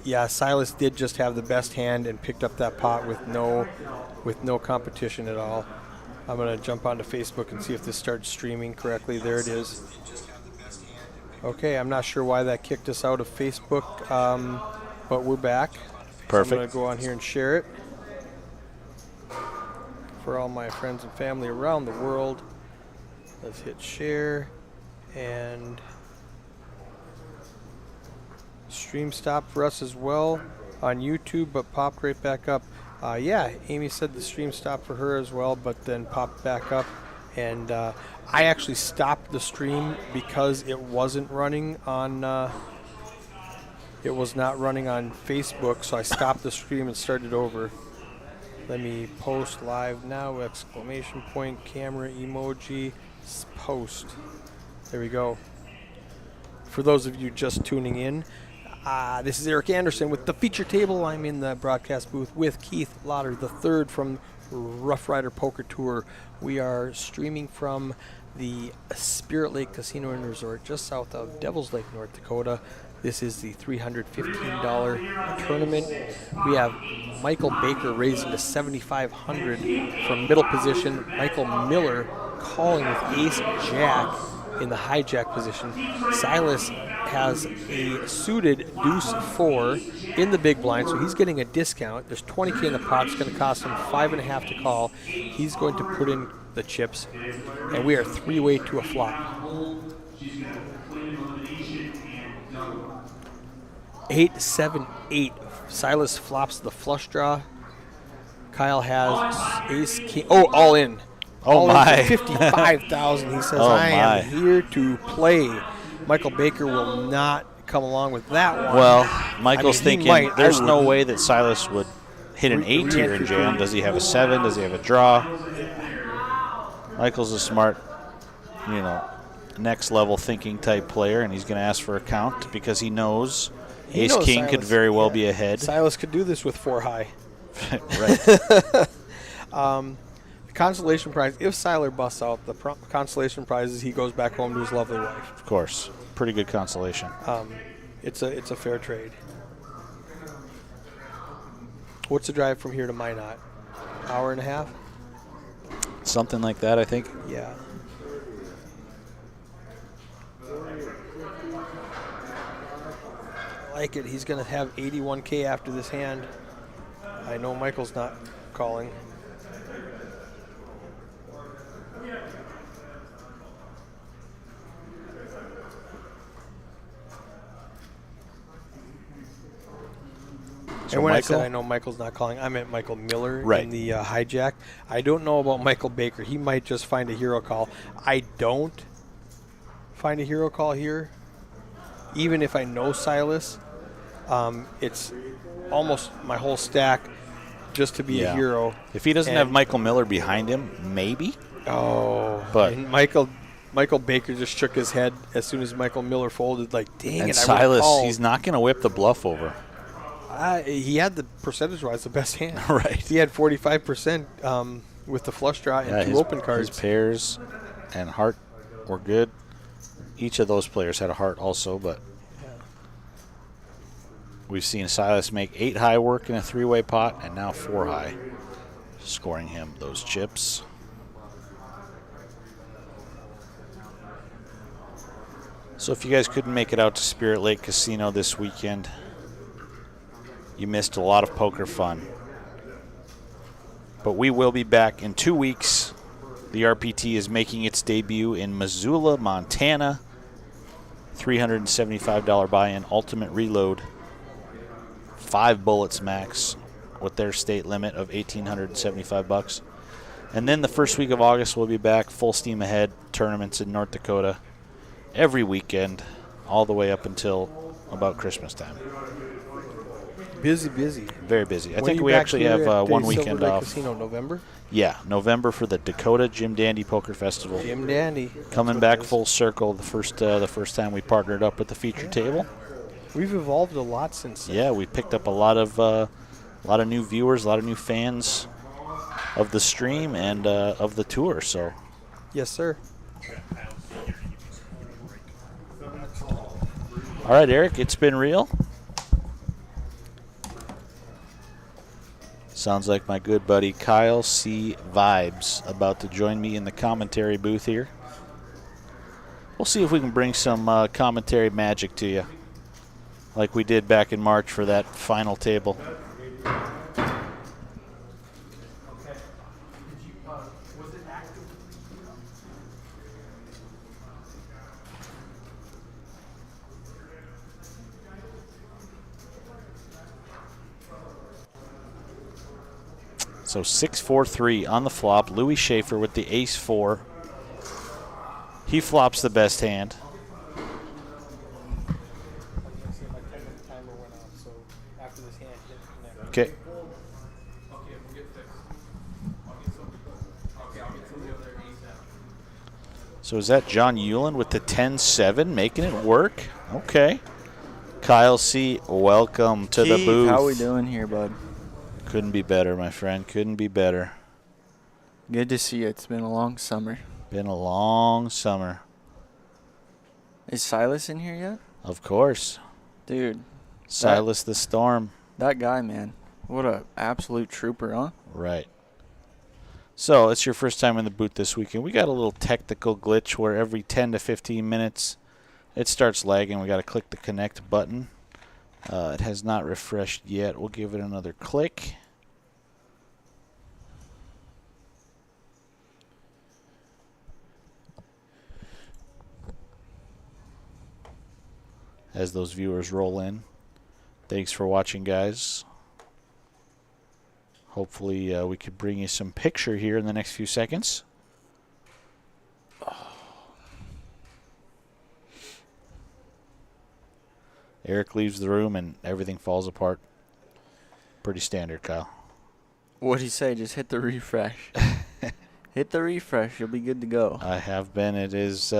Yeah, Silas did just have the best hand and picked up that pot with no competition at all. I'm going to jump onto Facebook and see if this starts streaming correctly. There it is. Okay, I'm not sure why that kicked us out of Facebook, but we're back. Perfect. So I'm going to go on here and share it for all my friends and family around the world. Let's hit share and stream stopped for us as well on YouTube, but popped right back up. Yeah, Amy said the stream stopped for her as well, but then popped back up. And I actually stopped the stream because it wasn't running on. It was not running on Facebook, so I stopped the stream and started over. Let me post live now! Exclamation point! Camera emoji. Post. There we go. For those of you just tuning in. This is Eric Anderson with the feature table. I'm in the broadcast booth with Keith Lauder III from Roughrider Poker Tour. We are streaming from the Spirit Lake Casino and Resort just south of Devil's Lake, North Dakota. This is the $315 tournament. We have Michael Baker raising to $7,500 from middle position. Michael Miller calling with ace-jack in the hijack position. Silas has a suited deuce 4 in the big blind, so he's getting a discount. There's 20K in the pot. It's going to cost him 5.5 to call. He's going to put in the chips, and we are 3-way to a flop. 8-7-8. Silas flops the flush draw. Kyle has ace king. Oh, all in. Oh, all my. in for 55,000. He says, I am here to play. Michael Baker will not come along with that one. Well, Michael's thinking there's no wouldn't. way that Silas would hit an 8 here in jam. Does he have a 7? Does he have a draw? Michael's a smart, next level thinking type player, and he's going to ask for a count because he knows ace-king could very well be ahead. Silas could do this with 4 high. Right. Consolation prize, if Siler busts out, the consolation prize is he goes back home to his lovely wife. Of course. Pretty good consolation. It's a fair trade. What's the drive from here to Minot? Hour and a half? Something like that, I think. Yeah. I like it. He's going to have 81K after this hand. I know Michael's not calling. So and when Michael? I said I know Michael's not calling, I meant Michael Miller right. in the hijack. I don't know about Michael Baker. He might just find a hero call. I don't find a hero call here. Even if I know Silas, it's almost my whole stack just to be a hero. If he doesn't have Michael Miller behind him, maybe. Oh, but and Michael Baker just shook his head as soon as Michael Miller folded. Like, dang and it! Silas, he's not going to whip the bluff over. He had the percentage-wise the best hand. Right. He had 45% with the flush draw and 2 open cards. His pairs and heart were good. Each of those players had a heart also, but we've seen Silas make 8 high work in a 3-way pot and now 4 high, scoring him those chips. So if you guys couldn't make it out to Spirit Lake Casino this weekend, you missed a lot of poker fun. But we will be back in 2 weeks. The RPT is making its debut in Missoula, Montana. $375 buy-in, ultimate reload. 5 bullets max with their state limit of $1,875. And then the first week of August, we'll be back full steam ahead. Tournaments in North Dakota every weekend, all the way up until about Christmas time. Busy. Very busy. I think we actually have one weekend Silver Lake off. Casino, November? Yeah, November for the Dakota Jim Dandy Poker Festival. Jim Dandy. Coming back full circle the first time we partnered up with the feature table. We've evolved a lot since then. Yeah, we picked up a lot of new viewers, a lot of new fans of the stream and of the tour. So. Yes, sir. All right, Eric, it's been real. Sounds like my good buddy Kyle C. Vibes about to join me in the commentary booth here. We'll see if we can bring some commentary magic to you, like we did back in March for that final table. So 6-4-3 on the flop. Louis Schaefer with the ace-4. He flops the best hand. Okay. So is that John Hewland with the 10-7 making it work? Okay. Kyle C., welcome to the booth. How we doing here, bud? Couldn't be better, my friend. Couldn't be better. Good to see you. It's been a long summer. Been a long summer. Is Silas in here yet? Of course. Dude. Silas the Storm. That guy, man. What a absolute trooper, huh? Right. So it's your first time in the booth this weekend. We got a little technical glitch where every 10 to 15 minutes it starts lagging. We got to click the connect button. It has not refreshed yet. We'll give it another click. As those viewers roll in. Thanks for watching, guys. Hopefully we could bring you some picture here in the next few seconds. Eric leaves the room and everything falls apart. Pretty standard, Kyle. What'd he say? Just hit the refresh. Hit the refresh. You'll be good to go. I have been. It is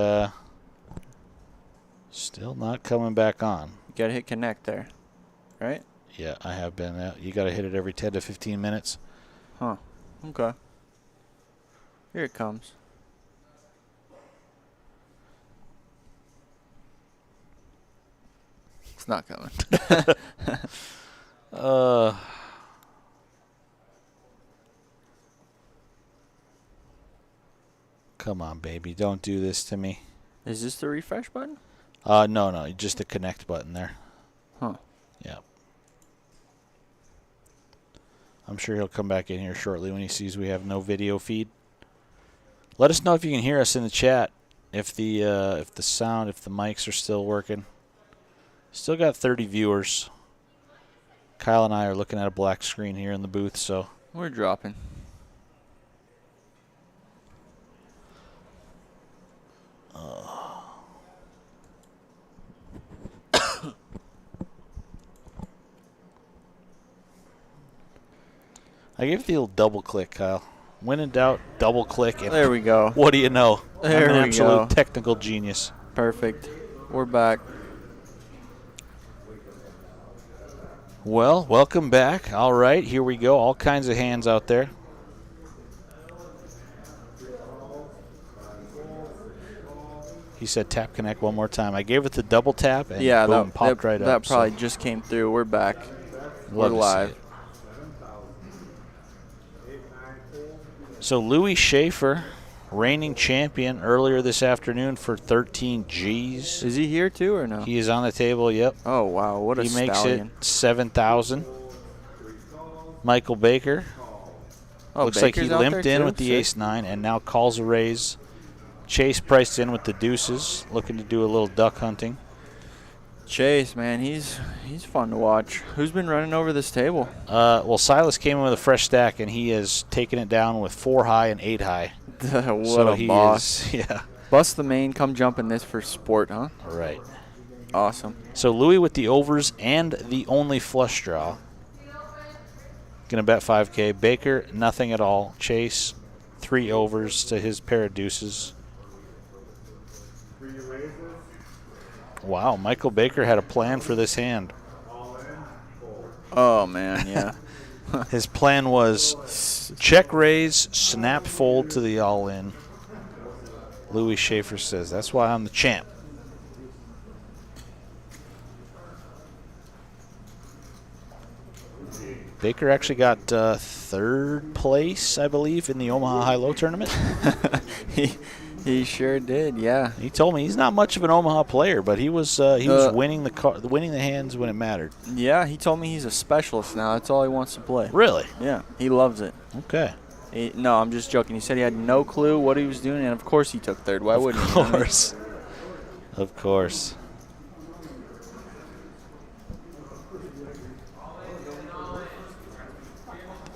still not coming back on. You got to hit connect there, right? Yeah, I have been. You got to hit it every 10 to 15 minutes. Huh. Okay. Here it comes. It's not coming. Come on, baby. Don't do this to me. Is this the refresh button? No. Just the connect button there. Huh. Yeah. I'm sure he'll come back in here shortly when he sees we have no video feed. Let us know if you can hear us in the chat. If the sound, if the mics are still working. Still got 30 viewers. Kyle and I are looking at a black screen here in the booth, so We're dropping. I gave it the old double click, Kyle. When in doubt, double click. And There we go. what do you know? There I'm an we absolute go. technical genius. Perfect. We're back. Well, welcome back. All right, here we go. All kinds of hands out there. He said tap connect one more time. I gave it the double tap and Yeah, boom, that, popped that, right that up. probably just came through. We're back. Love We're to see live. it. So Louis Schaefer, reigning champion earlier this afternoon for 13 G's. Is he here too or no? He is on the table, yep. Oh, wow. What a He makes stallion. it 7,000. Michael Baker. Oh, Looks like he Baker's out limped there in too? with the Sick. ace-9 and now calls a raise. Chase priced in with the deuces, looking to do a little duck hunting. Chase, man, he's fun to watch. Who's been running over this table? Well, Silas came in with a fresh stack, and he has taken it down with 4 high and 8 high. What So a he boss. is, yeah. Bust the main, come jump in this for sport, huh? All right. Awesome. So Louis with the overs and the only flush draw. Gonna bet 5K. Baker, nothing at all. Chase, 3 overs to his pair of deuces. Wow, Michael Baker had a plan for this hand. Oh, man, yeah. His plan was check raise, snap fold to the all-in. Louis Schaefer says, that's why I'm the champ. Baker actually got third place, I believe, in the Omaha High-Low tournament. He sure did, yeah. He told me he's not much of an Omaha player, but he was winning the hands when it mattered. Yeah, he told me he's a specialist now. That's all he wants to play. Really? Yeah, he loves it. Okay. No, I'm just joking. He said he had no clue what he was doing, and of course he took third. Why wouldn't he? Of course. Of course.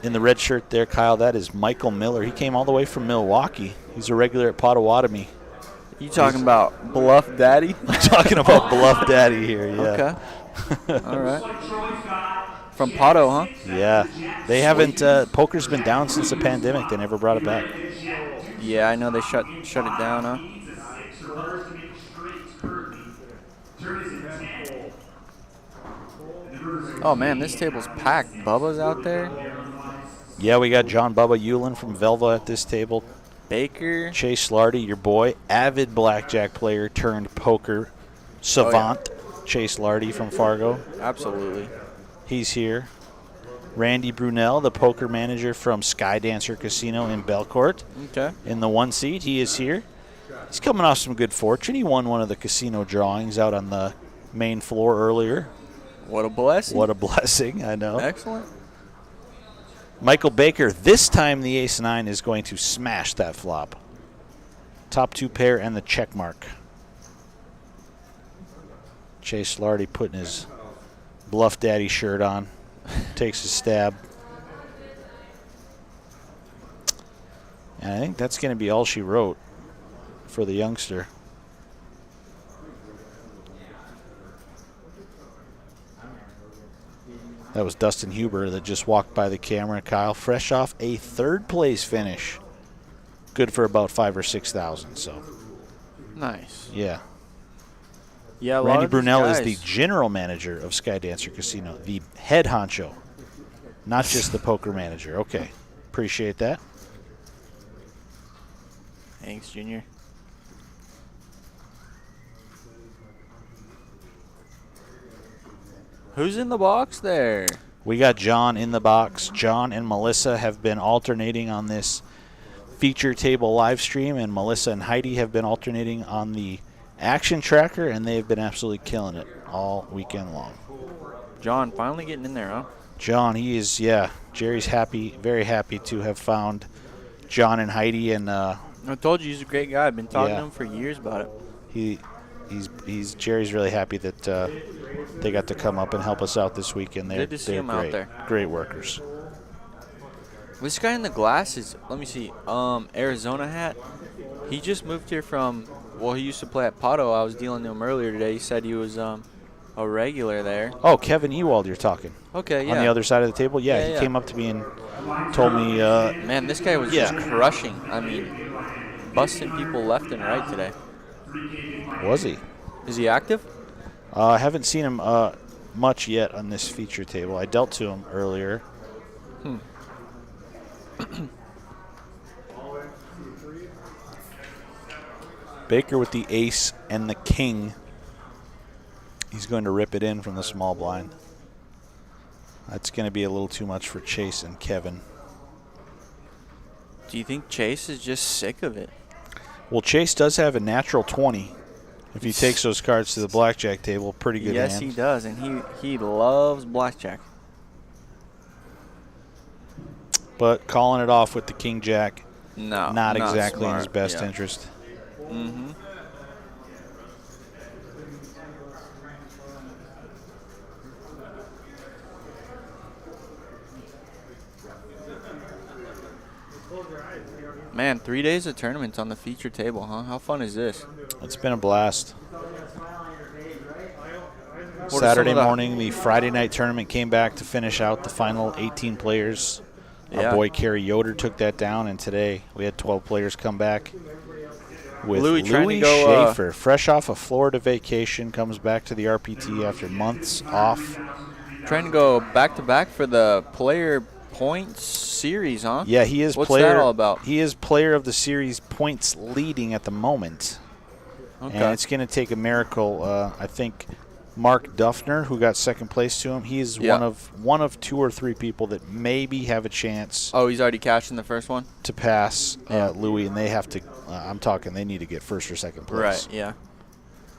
In the red shirt there, Kyle, that is Michael Miller. He came all the way from Milwaukee. He's a regular at Potawatomi. You talking about Bluff Daddy? I'm talking about Bluff Daddy here, yeah. Okay. All right. From Potto, huh? Yeah. They haven't, poker's been down since the pandemic. They never brought it back. Yeah, I know they shut it down, huh? Oh, man, this table's packed. Bubba's out there. Yeah, we got John Bubba Hewlin from Velva at this table. Baker. Chase Lardy, your boy, avid blackjack player turned poker savant. Oh, yeah. Chase Lardy from Fargo. Absolutely. He's here. Randy Brunel, the poker manager from Sky Dancer Casino in Belcourt. Okay. In the 1 seat, he is here. He's coming off some good fortune. He won one of the casino drawings out on the main floor earlier. What a blessing. What a blessing, I know. Excellent. Michael Baker, this time the ace-9 is going to smash that flop. Top 2 pair and the check mark. Chase Lardy putting his Bluff Daddy shirt on. Takes a stab. And I think that's going to be all she wrote for the youngster. That was Dustin Huber that just walked by the camera. Kyle, fresh off a third place finish. Good for about 5,000 or 6,000. So nice. Yeah. Yeah. Randy Brunel is the general manager of Sky Dancer Casino, the head honcho, not just the poker manager. Okay, appreciate that. Thanks, Junior. Who's in the box there? We got John in the box. John and Melissa have been alternating on this feature table live stream, and Melissa and Heidi have been alternating on the action tracker, and they've been absolutely killing it all weekend long. John finally getting in there, huh? John, he is, yeah. Jerry's happy, very happy to have found John and Heidi, and I told you he's a great guy. I've been talking to him for years about it. He's Jerry's really happy that they got to come up and help us out this weekend. Good to see him out there. Great workers. This guy in the glasses, let me see, Arizona hat. He just moved here from, well, he used to play at Potto. I was dealing to him earlier today. He said he was a regular there. Oh, Kevin Ewald, you're talking. Okay, yeah. On the other side of the table? Yeah, he came up to me and told me. Man, this guy was just crushing. I mean, busting people left and right today. Was he? Is he active? I haven't seen him much yet on this feature table. I dealt to him earlier. Baker with the ace and the king. He's going to rip it in from the small blind. That's going to be a little too much for Chase and Kevin. Do you think Chase is just sick of it? Well, Chase does have a natural 20. If he takes those cards to the blackjack table, pretty good hand. Yes, he does, and he loves blackjack. But calling it off with the king jack, no, not exactly smart. in his best interest. Mm-hmm. Man, 3 days of tournaments on the feature table, huh? How fun is this? It's been a blast. Saturday morning, the Friday night tournament came back to finish out the final 18 players. Our boy Kerry Yoder took that down, and today we had 12 players come back. With Louis Schaefer, fresh off a Florida vacation, comes back to the RPT after months off. Trying to go back-to-back for the player points series, huh? Yeah, he is. What's that all about? He is player of the series points leading at the moment. Okay. And it's going to take a miracle. I think Mark Duffner, who got second place to him. He's Yeah. one of 2 or 3 people that maybe have a chance Oh, he's already cashed in the first one? to pass Yeah. Louis, and they have to. I'm talking. They need to get first or second place. Right, yeah.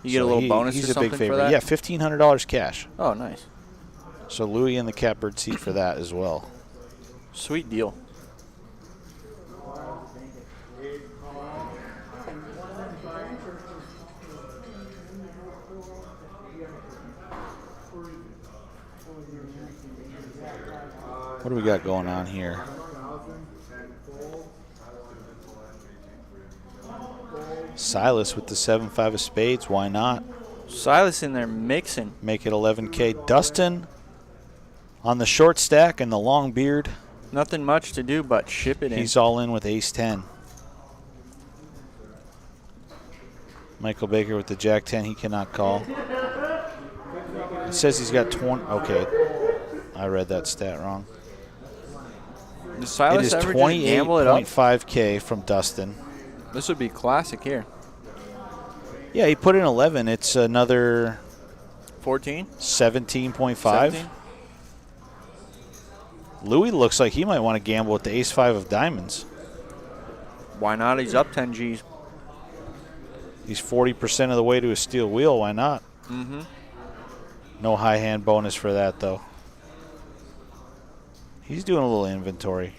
You get So a little bonus he's or a something big favorite. for that? Yeah, $1,500 cash. Oh, nice. So Louis in the catbird seat for that as well. Sweet deal. What do we got going on here? Silas with the 7-5 of spades. Why not? Silas in there mixing. Make it 11K. Dustin on the short stack and the long beard. Nothing much to do but ship it in. He's all in with ace 10. Michael Baker with the jack 10. He cannot call. It says he's got 20. Okay. I read that stat wrong. Does It Silas is ever just gamble it up? 28.5K from Dustin. This would be classic here. Yeah, he put in 11. It's another 14? 17.5. 17? Louis looks like he might want to gamble with the ace-5 of diamonds. Why not? He's up 10 G's. He's 40% of the way to a steel wheel. Why not? Mm-hmm. No high hand bonus for that, though. He's doing a little inventory.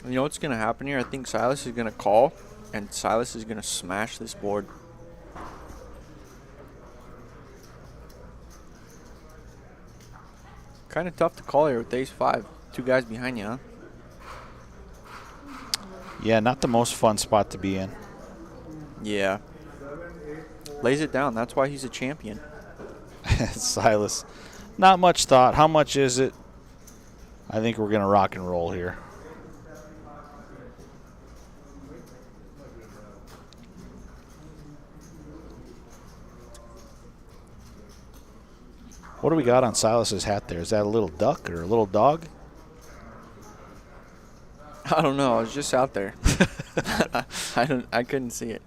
You know what's going to happen here? I think Silas is going to call, and Silas is going to smash this board. Kind of tough to call here with ace-5. 2 guys behind you, huh? Yeah, not the most fun spot to be in. Yeah. Lays it down. That's why he's a champion. Silas. Not much thought. How much is it? I think we're going to rock and roll here. What do we got on Silas's hat there? Is that a little duck or a little dog? I don't know. I was just out there. I couldn't see it.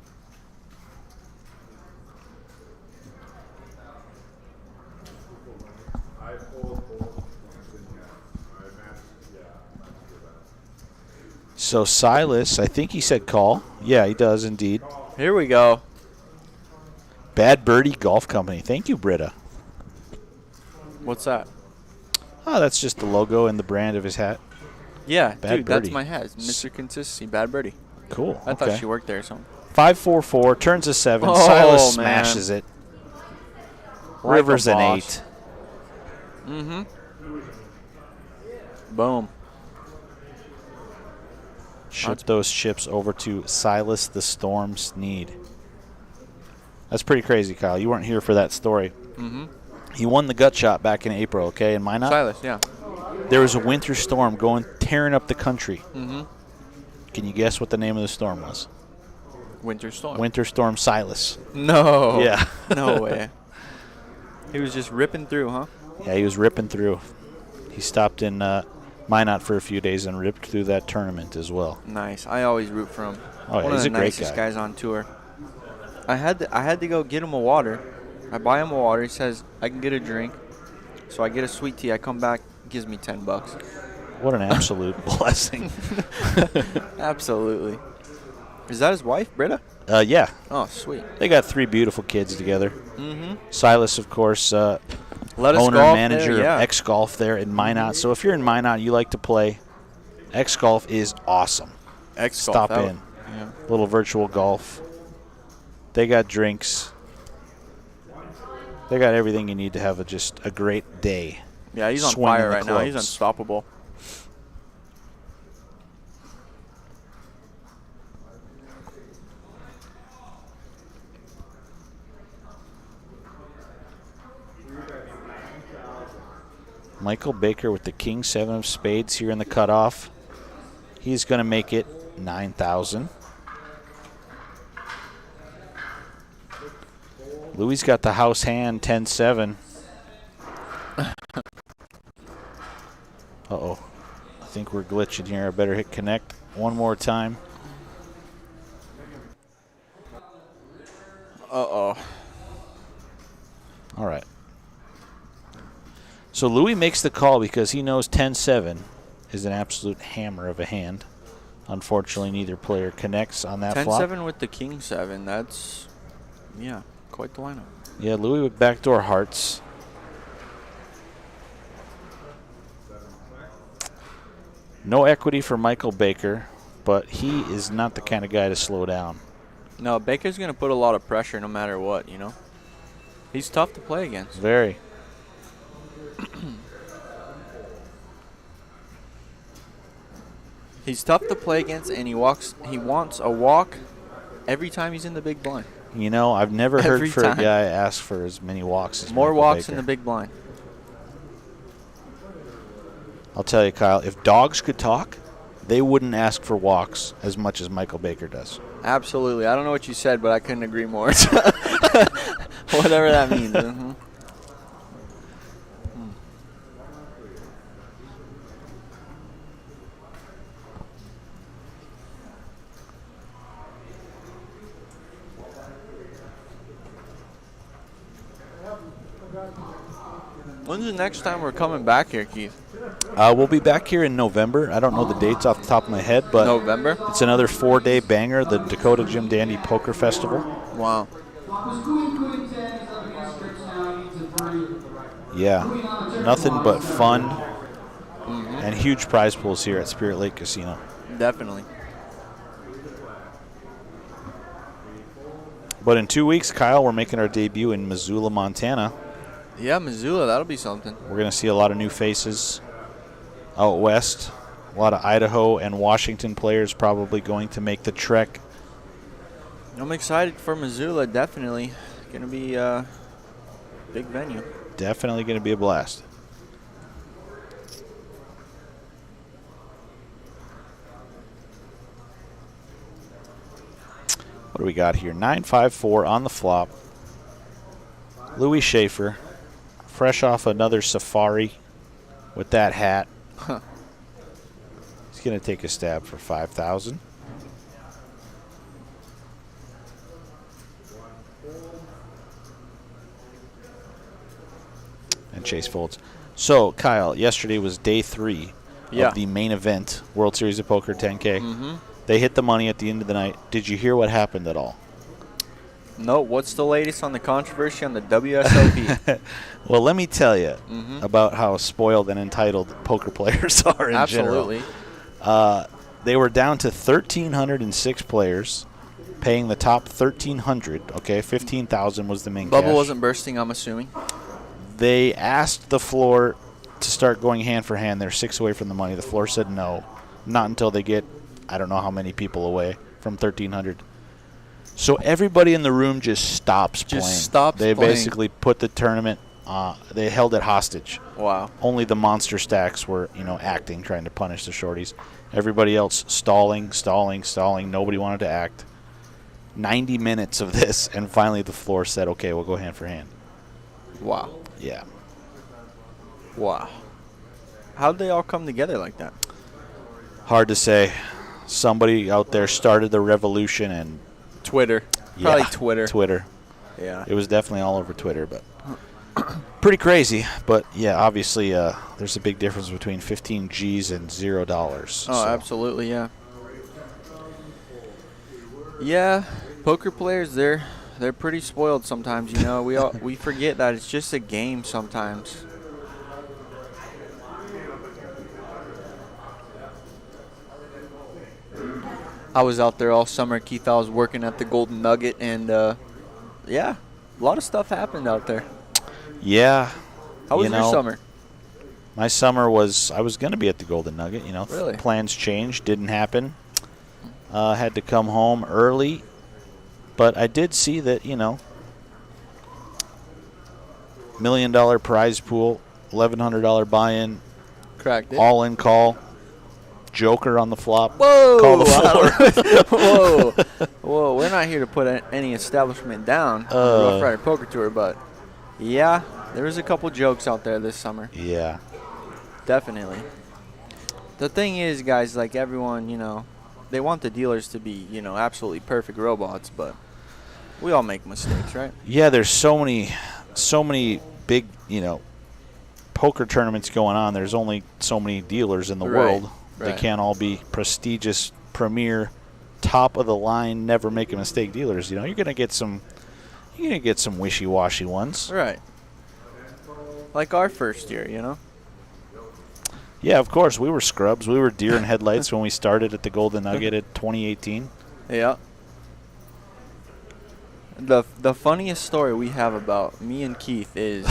So Silas, I think he said call. Yeah, he does indeed. Here we go. Bad Birdie Golf Company. Thank you, Britta. What's that? Oh, that's just the logo and the brand of his hat. Yeah, Bad dude, Birdie. that's my hat. It's Mr. Consistency, Bad Birdie. Cool. I thought she worked there or something. 5-4-4, turns a 7. Oh, Silas man. smashes it. Like Rivers a an boss. 8. Mm-hmm. Boom. Ship those chips over to Silas the Storm Sneed. That's pretty crazy, Kyle. You weren't here for that story. Mm-hmm. He won the gut shot back in April, okay, in Minot. Silas, yeah. There was a winter storm tearing up the country. Mm-hmm. Can you guess what the name of the storm was? Winter Storm. Winter Storm Silas. No. Yeah. No way. He was just ripping through, huh? Yeah, he was ripping through. He stopped in Minot for a few days and ripped through that tournament as well. Nice. I always root for him. Oh, yeah, One he's of a the great nicest guy. guys on tour. I had to go get him a water. I buy him a water. He says I can get a drink. So I get a sweet tea. I come back, gives me $10. What an absolute blessing. Absolutely. Is that his wife, Britta? Yeah. Oh, sweet. They got 3 beautiful kids together. Mm-hmm. Silas, of course, Let us owner golf and manager there, yeah. of X Golf there in Minot. So if you're in Minot, you like to play, X Golf is awesome. X Stop golf. in. Yeah. Little virtual golf. They got drinks. They got everything you need to have just a great day. Yeah, he's on Swinging fire the right now. He's clubs. unstoppable. Michael Baker with the King 7 of spades here in the cutoff. He's going to make it 9,000. Louis got the house hand 10-7. Uh-oh. I think we're glitching here. I better hit connect one more time. Uh-oh. All right. So Louis makes the call because he knows 10-7 is an absolute hammer of a hand. Unfortunately, neither player connects on that flop. 10-7 with the king 7. That's, yeah, quite the lineup. Yeah, Louis with backdoor hearts. No equity for Michael Baker, but he is not the kind of guy to slow down. No, Baker's going to put a lot of pressure no matter what, you know? He's tough to play against. Very. He's tough to play against, and he wants a walk every time he's in the big blind. You know, I've never heard Every for time. a guy ask for as many walks as More Michael walks Baker. in the big blind. I'll tell you, Kyle, if dogs could talk, they wouldn't ask for walks as much as Michael Baker does. Absolutely. I don't know what you said, but I couldn't agree more. Whatever that means. When's the next time we're coming back here, Keith? We'll be back here in November. I don't know the dates off the top of my head, but November? it's another 4-day banger, the Dakota Jim Dandy Poker Festival. Wow. Yeah, nothing but fun and huge prize pools here at Spirit Lake Casino. Definitely. But in 2 weeks, Kyle, we're making our debut in Missoula, Montana. Yeah, Missoula, that'll be something. We're going to see a lot of new faces out west. A lot of Idaho and Washington players probably going to make the trek. I'm excited for Missoula, definitely. Going to be a big venue. Definitely going to be a blast. What do we got here? 9-5-4 on the flop. Louis Schaefer, fresh off another safari with that hat. He's going to take a stab for 5,000. And Chase folds. So, Kyle, yesterday was day 3 of the main event, World Series of Poker 10K. They hit the money at the end of the night. Did you hear what happened at all? No, what's the latest on the controversy on the WSOP? Well, let me tell you about how spoiled and entitled poker players are in Absolutely. general. They were down to 1,306 players, paying the top 1,300. Okay, 15,000 was the main Bubble cash. wasn't bursting, I'm assuming. They asked the floor to start going hand for hand. They're 6 away from the money. The floor said no, not until they get, I don't know how many people away from 1,300. So everybody in the room just stops playing. They playing. basically put the tournament, they held it hostage. Wow. Only the monster stacks were, acting, trying to punish the shorties. Everybody else stalling. Nobody wanted to act. 90 minutes of this, and finally the floor said, okay, we'll go hand for hand. Wow. Yeah. Wow. How'd they all come together like that? Hard to say. Somebody out there started the revolution, and Twitter. Probably Twitter. Twitter. Yeah. It was definitely all over Twitter, but pretty crazy. But, yeah, obviously there's a big difference between 15 G's and $0. Oh, so. absolutely, yeah. Yeah, poker players, they're pretty spoiled sometimes, we forget that it's just a game sometimes. I was out there all summer, Keith. I was working at the Golden Nugget, and yeah, a lot of stuff happened out there. Yeah. How was your summer? My summer was, I was going to be at the Golden Nugget. Really? Plans changed, didn't happen. Had to come home early. But I did see that, $1 million prize pool, $1,100 buy-in, Cracked it. all in call, Joker on the flop. Whoa! Call the floor. Whoa! We're not here to put any establishment down on the Roughrider Poker Tour, but yeah, there was a couple jokes out there this summer. Yeah. Definitely. The thing is, guys, like everyone, they want the dealers to be, absolutely perfect robots, but We all make mistakes, right? Yeah, there's so many big, poker tournaments going on. There's only so many dealers in the world. They can't all be prestigious, premier, top of the line, never make a mistake dealers. You're gonna get some wishy-washy ones. Right. Like our first year, Yeah, of course. We were scrubs. We were deer in headlights when we started at the Golden Nugget at 2018. Yeah. The funniest story we have about me and Keith is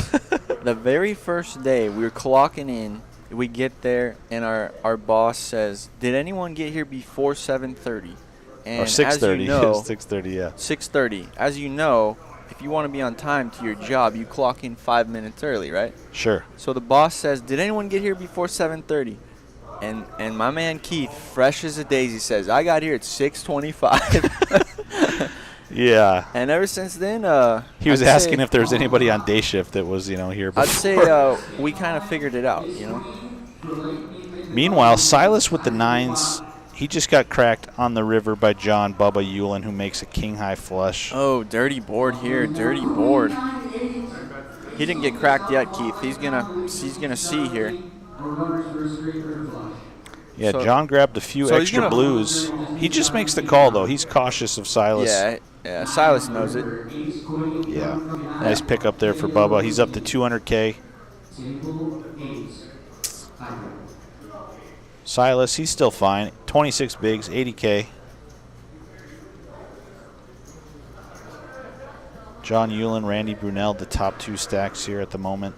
the very first day we were clocking in, we get there, and our boss says, "Did anyone get here before 7:30?" And or 6:30. As you know, 6:30, yeah. 6:30. As you know, if you want to be on time to your job, you clock in 5 minutes early, right? Sure. So the boss says, "Did anyone get here before 7:30?" And my man Keith, fresh as a daisy, says, "I got here at 6:25." Yeah. And ever since then, he was asking if there was anybody on day shift that was, here before. I'd say we kind of figured it out, Meanwhile, Silas with the 9s, he just got cracked on the river by John Bubba Hewlin, who makes a king-high flush. Oh, dirty board here, dirty board. He didn't get cracked yet, Keith. He's gonna see here. Yeah, John grabbed a few extra blues. He just makes the call, though. He's cautious of Silas. Yeah, Silas knows it. Yeah, nice pickup there for Bubba. He's up to 200K. Silas, he's still fine. 26 bigs, 80K. John Hewlin, Randy Brunel, the top 2 stacks here at the moment.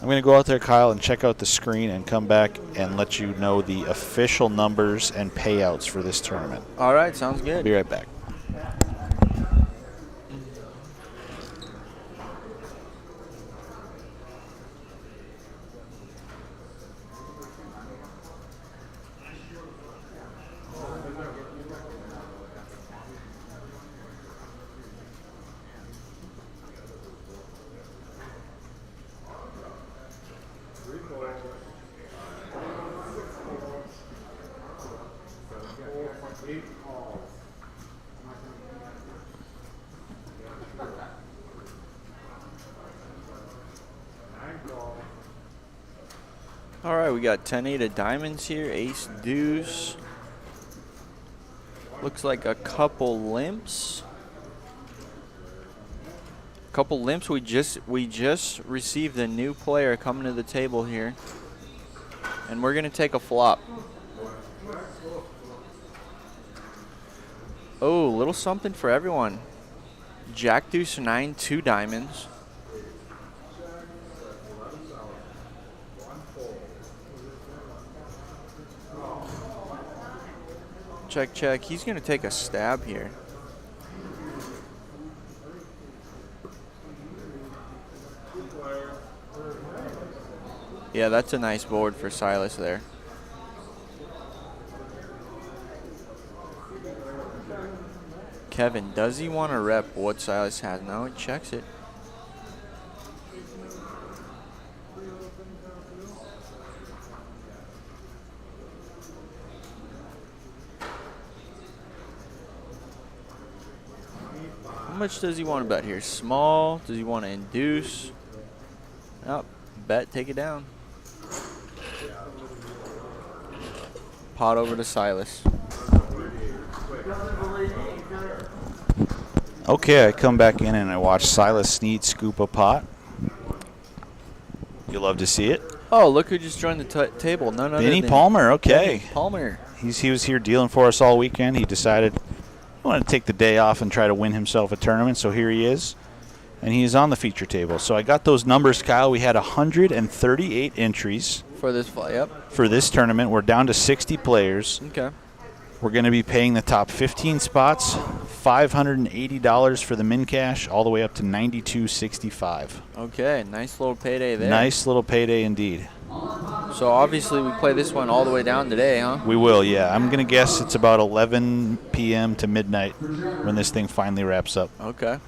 I'm going to go out there, Kyle, and check out the screen and come back and let you know the official numbers and payouts for this tournament. All right, sounds good. I'll be right back. All right, we got 10-8 of diamonds here, ace deuce. Looks like a couple limps. We just received a new player coming to the table here, and we're gonna take a flop. Oh, little something for everyone. Jack deuce 9, 2 diamonds. Check, check. He's going to take a stab here. Yeah, that's a nice board for Silas there. Kevin, does he want to rep what Silas has? No, he checks it. How much does he want to bet here? Small? Does he want to induce? Nope. Bet, take it down. Pot over to Silas. Okay, I come back in and I watch Silas Sneed scoop a pot. You love to see it. Oh, look who just joined the table. None other Benny than Palmer, okay. Benny Palmer. He was here dealing for us all weekend. He decided he wanted to take the day off and try to win himself a tournament, so here he is. And he is on the feature table. So I got those numbers, Kyle. We had 138 entries. For this fight, yep. For this tournament. We're down to 60 players. Okay. We're going to be paying the top 15 spots, $580 for the min cash, all the way up to $92.65. Okay, nice little payday there. Nice little payday indeed. So obviously we play this one all the way down today, huh? We will, yeah. I'm going to guess it's about 11 p.m. to midnight when this thing finally wraps up. Okay.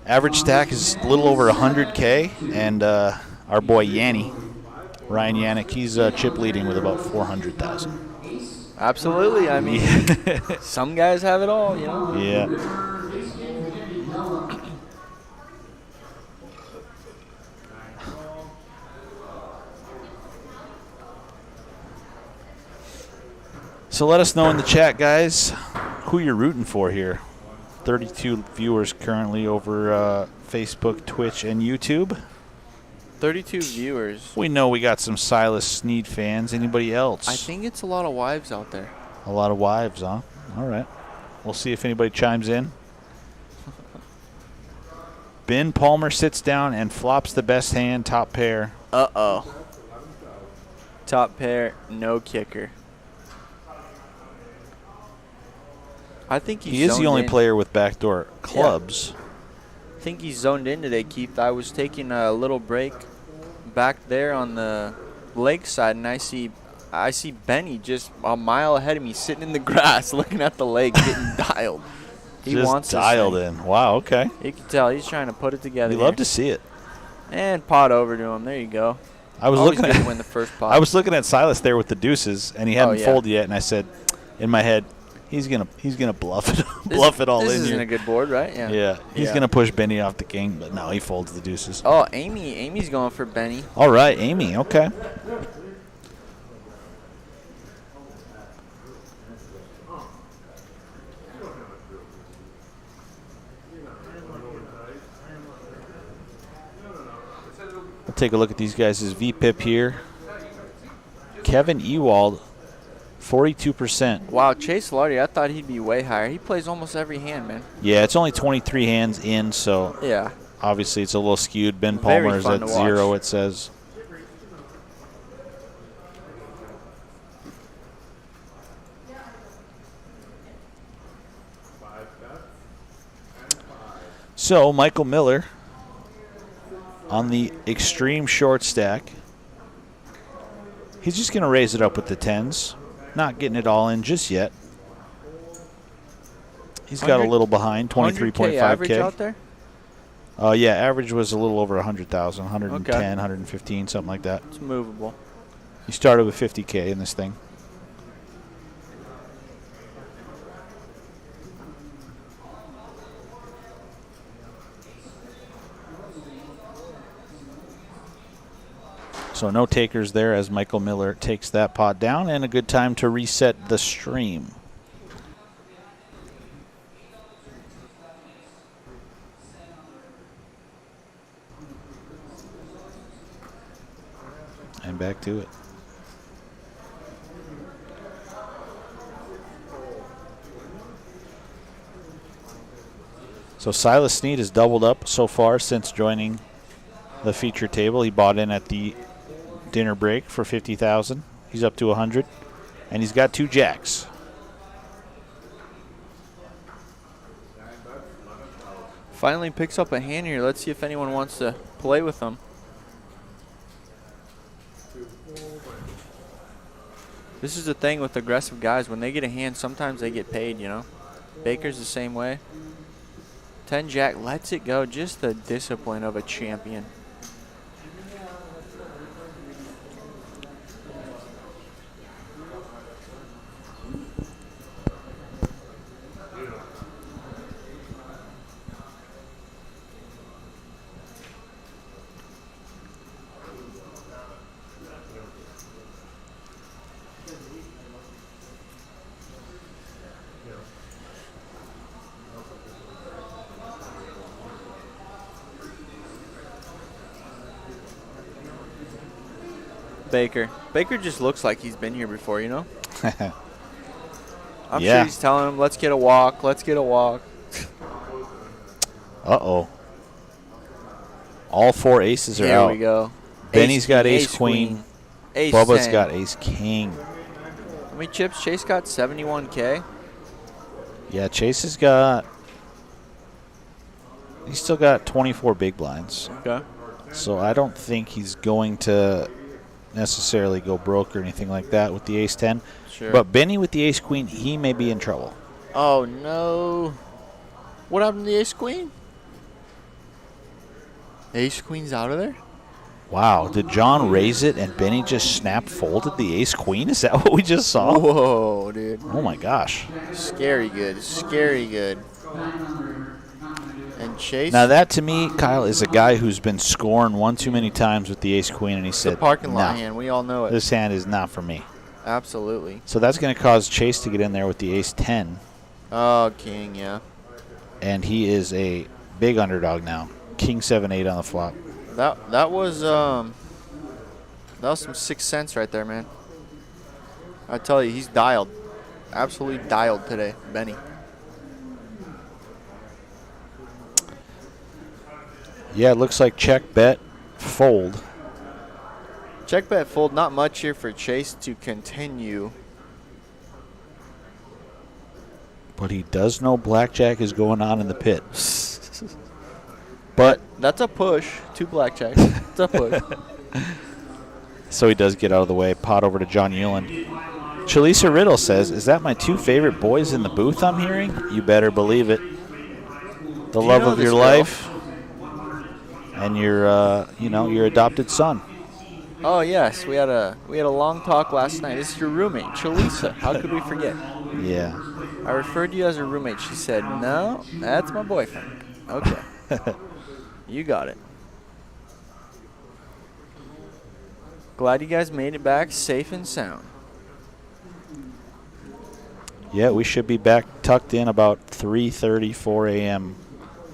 Average stack is a little over 100K, and our boy Yanni, Ryan Yannick, he's chip leading with about 400,000. Absolutely. I mean, some guys have it all, you know. Yeah. So let us know in the chat, guys, who you're rooting for here. 32 viewers currently over Facebook, Twitch, and YouTube. 32 viewers. We know we got some Silas Snead fans. Anybody else? I think it's a lot of wives out there. A lot of wives, huh? All right. We'll see if anybody chimes in. Ben Palmer sits down and flops the best hand, top pair. Uh-oh. Top pair, no kicker. I think He is the only in. player with backdoor clubs. Yeah. I think he's zoned in today, Keith. I was taking a little break back there on the lake side, and I see Benny just a mile ahead of me sitting in the grass looking at the lake getting dialed. He Just wants dialed this in. Wow, okay. You can tell he's trying to put it together. You love to see it. And pot over to him. There you go. I was Always looking good at to win the first pot. I was looking at Silas there with the deuces, and he hadn't yeah. folded yet, and I said in my head, he's gonna bluff it bluff it all this in isn't here. a good board, right? Yeah, he's gonna push Benny off the king, but no, he folds the deuces. Oh, Amy's going for Benny. All right, Amy. Okay. We'll take a look at these guys' VPIP here. Kevin Ewald, 42%. Wow, Chase Lardy, I thought he'd be way higher. He plays almost every hand, man. Yeah, it's only 23 hands in, so Yeah. obviously it's a little skewed. Ben Very Palmer is fun at to watch. 0, it says. So Michael Miller on the extreme short stack. He's just going to raise it up with the 10s. Not getting it all in just yet. He's got a little behind, 100K average 23.5K. out there? Yeah, average was a little over 100,000, 110, Okay. 115, something like that. It's movable. He started with 50K in this thing. So no takers there as Michael Miller takes that pot down, and a good time to reset the stream. And back to it. So Silas Snead has doubled up so far since joining the feature table. He bought in at the dinner break for 50,000. He's up to 100, and he's got 2 jacks. Finally picks up a hand here. Let's see if anyone wants to play with him. This is the thing with aggressive guys. When they get a hand, sometimes they get paid, you know. Baker's the same way. 10 jack lets it go. Just the discipline of a champion. Baker just looks like he's been here before, you know? I'm Yeah. sure he's telling him, let's get a walk, let's get a walk. Uh-oh. All 4 aces are out. Here we go. Benny's got ace-queen. Ace Bubba's 10. got ace-king. How many chips? Chase got 71K. Yeah, Chase has got... He's still got 24 big blinds. Okay. So I don't think he's going to necessarily go broke or anything like that with the ace-10. Sure. But Benny with the ace-queen, he may be in trouble. Oh, no. What happened to the ace-queen? Ace-queen's out of there? Wow, did John raise it and Benny just snap folded the ace-queen? Is that what we just saw? Whoa, dude. Oh, my gosh. Scary good. Scary good. And Chase. Now, that to me, Kyle, is a guy who's been scoring one too many times with the ace-queen, and he said, the parking lot "No, hand. We all know it. this hand is not for me." Absolutely. So that's going to cause Chase to get in there with the ace-10. Oh, king, yeah. And he is a big underdog now. King 7-8 on the flop. That was some sixth sense right there, man. I tell you, he's dialed. Absolutely dialed today, Benny. Yeah, it looks like check, bet, fold. Check, bet, fold. Not much here for Chase to continue. But he does know blackjack is going on in the pit. But That's a push. 2 blackjacks. It's a push. so he does get out of the way. Pot over to John Hewlin. Chalisa Riddle says, "Is that my 2 favorite boys in the booth I'm hearing?" You better believe it. The love know of your this girl? life and your your adopted son. Oh yes, we had a long talk last night. This is your roommate, Chalisa. How could we forget? Yeah. I referred to you as a roommate. She said, "No, that's my boyfriend." Okay. You got it. Glad you guys made it back safe and sound. Yeah, we should be back tucked in about 3:30, 4 a.m.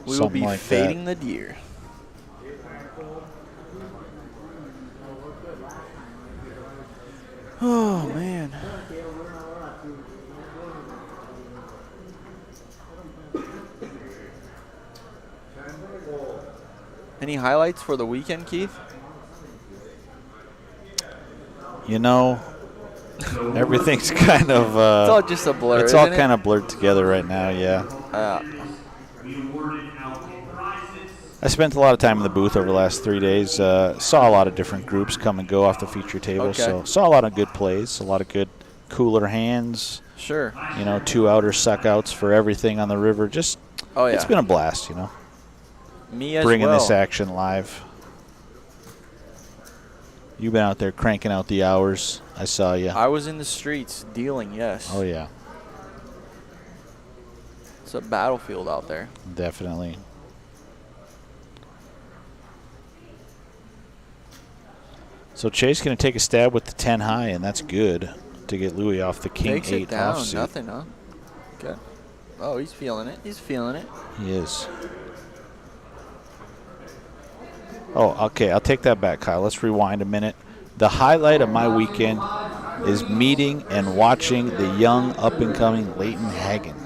We will something be like fading that. the deer. Oh, man. Any highlights for the weekend, Keith? You know, everything's kind of It's all just a blur. it's all isn't kind of blurred together right now, yeah. I spent a lot of time in the booth over the last 3 days. Saw a lot of different groups come and go off the feature table. Okay. So saw a lot of good plays, a lot of good cooler hands. Sure. 2 outer suck outs for everything on the river. Just Oh, yeah. it's been a blast, Me as bringing well. this action live. You've been out there cranking out the hours. I saw you. I was in the streets dealing, yes. Oh, yeah, It's a battlefield out there. definitely. So Chase going to take a stab with the 10 high, and that's good to get Louis off the king Takes 8 it down. offsuit. Nothing, huh? Okay. Oh, he's feeling it. He's feeling it. He is. Oh, okay. I'll take that back, Kyle. Let's rewind a minute. The highlight of my weekend is meeting and watching the young, up-and-coming Leighton Hagen.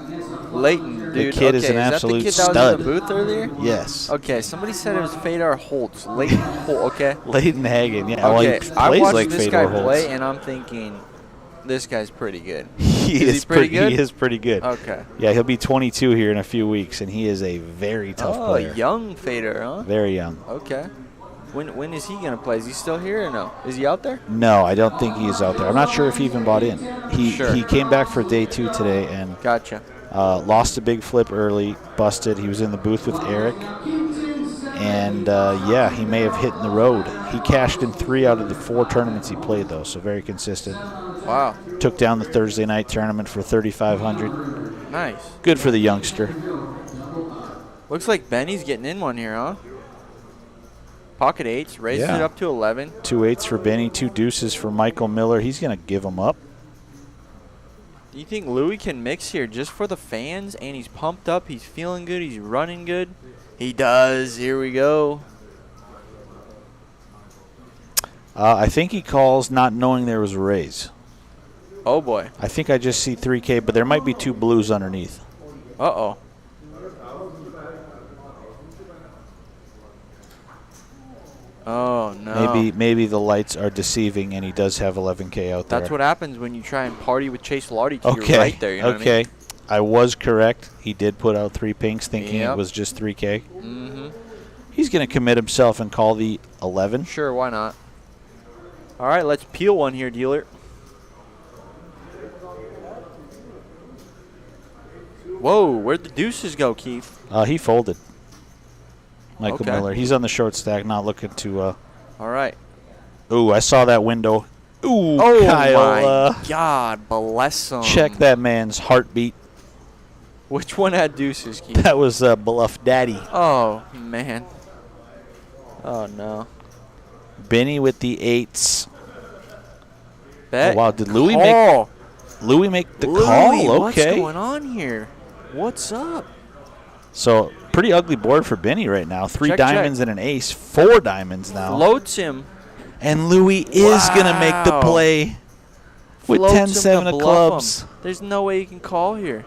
Leighton, dude. kid okay, is an absolute that the kid that was in stud. the booth earlier? Yes. Okay, somebody said it was Fedor Holtz. Leighton Holtz, okay? Leighton Hagen. Yeah, Okay, well, I he plays watched like this Fedor guy Holtz. play, and I'm thinking, this guy's pretty good. He Is he pretty good? He is pretty good. Okay. Yeah, he'll be 22 here in a few weeks, and he is a very tough player. Young Fedor, huh? Very young. Okay. When is he going to play? Is he still here or no? Is he out there? No, I don't think he's out there. I'm not sure if he even bought in. He came back for day 2 today and Gotcha. lost a big flip early, busted. He was in the booth with Eric. And, he may have hit in the road. He cashed in 3 out of the 4 tournaments he played, though, so very consistent. Wow. Took down the Thursday night tournament for $3,500. Nice. Good for the youngster. Looks like Benny's getting in one here, huh? Pocket 8s, raises Yeah. it up to 11. 2 8s for Benny, 2 deuces for Michael Miller. He's going to give them up. Do you think Louis can mix here just for the fans? And he's pumped up. He's feeling good. He's running good. He does. Here we go. I think he calls not knowing there was a raise. Oh, boy. I think I just see 3K, but there might be 2 blues underneath. Uh-oh. Oh, no. Maybe the lights are deceiving, and he does have 11K out there. That's what happens when you try and party with Chase Lardy. Okay. You're right there. You know what I mean? I was correct. He did put out 3 pinks, thinking Yep. it was just 3K. Mm-hmm. He's going to commit himself and call the 11. Sure, why not? All right, let's peel one here, dealer. Whoa, where'd the deuces go, Keith? He folded. Michael Okay. Miller. He's on the short stack, not looking to All right. Ooh, I saw that window. Ooh, Oh, Kyle. my God. Bless him. Check that man's heartbeat. Which one had deuces, Keith? That was Bluff Daddy. Oh, man. Oh, no. Benny with the 8s. Bet. Oh, wow. Did Louis Call. make the Louis, call? what's Okay. going on here? What's up? So, pretty ugly board for Benny right now. 3 Check, diamonds and an ace. 4 diamonds now. Floats him. And Louis is going to make the Wow. play with Floats him 10-7 to of bluff clubs. him. There's no way you can call here.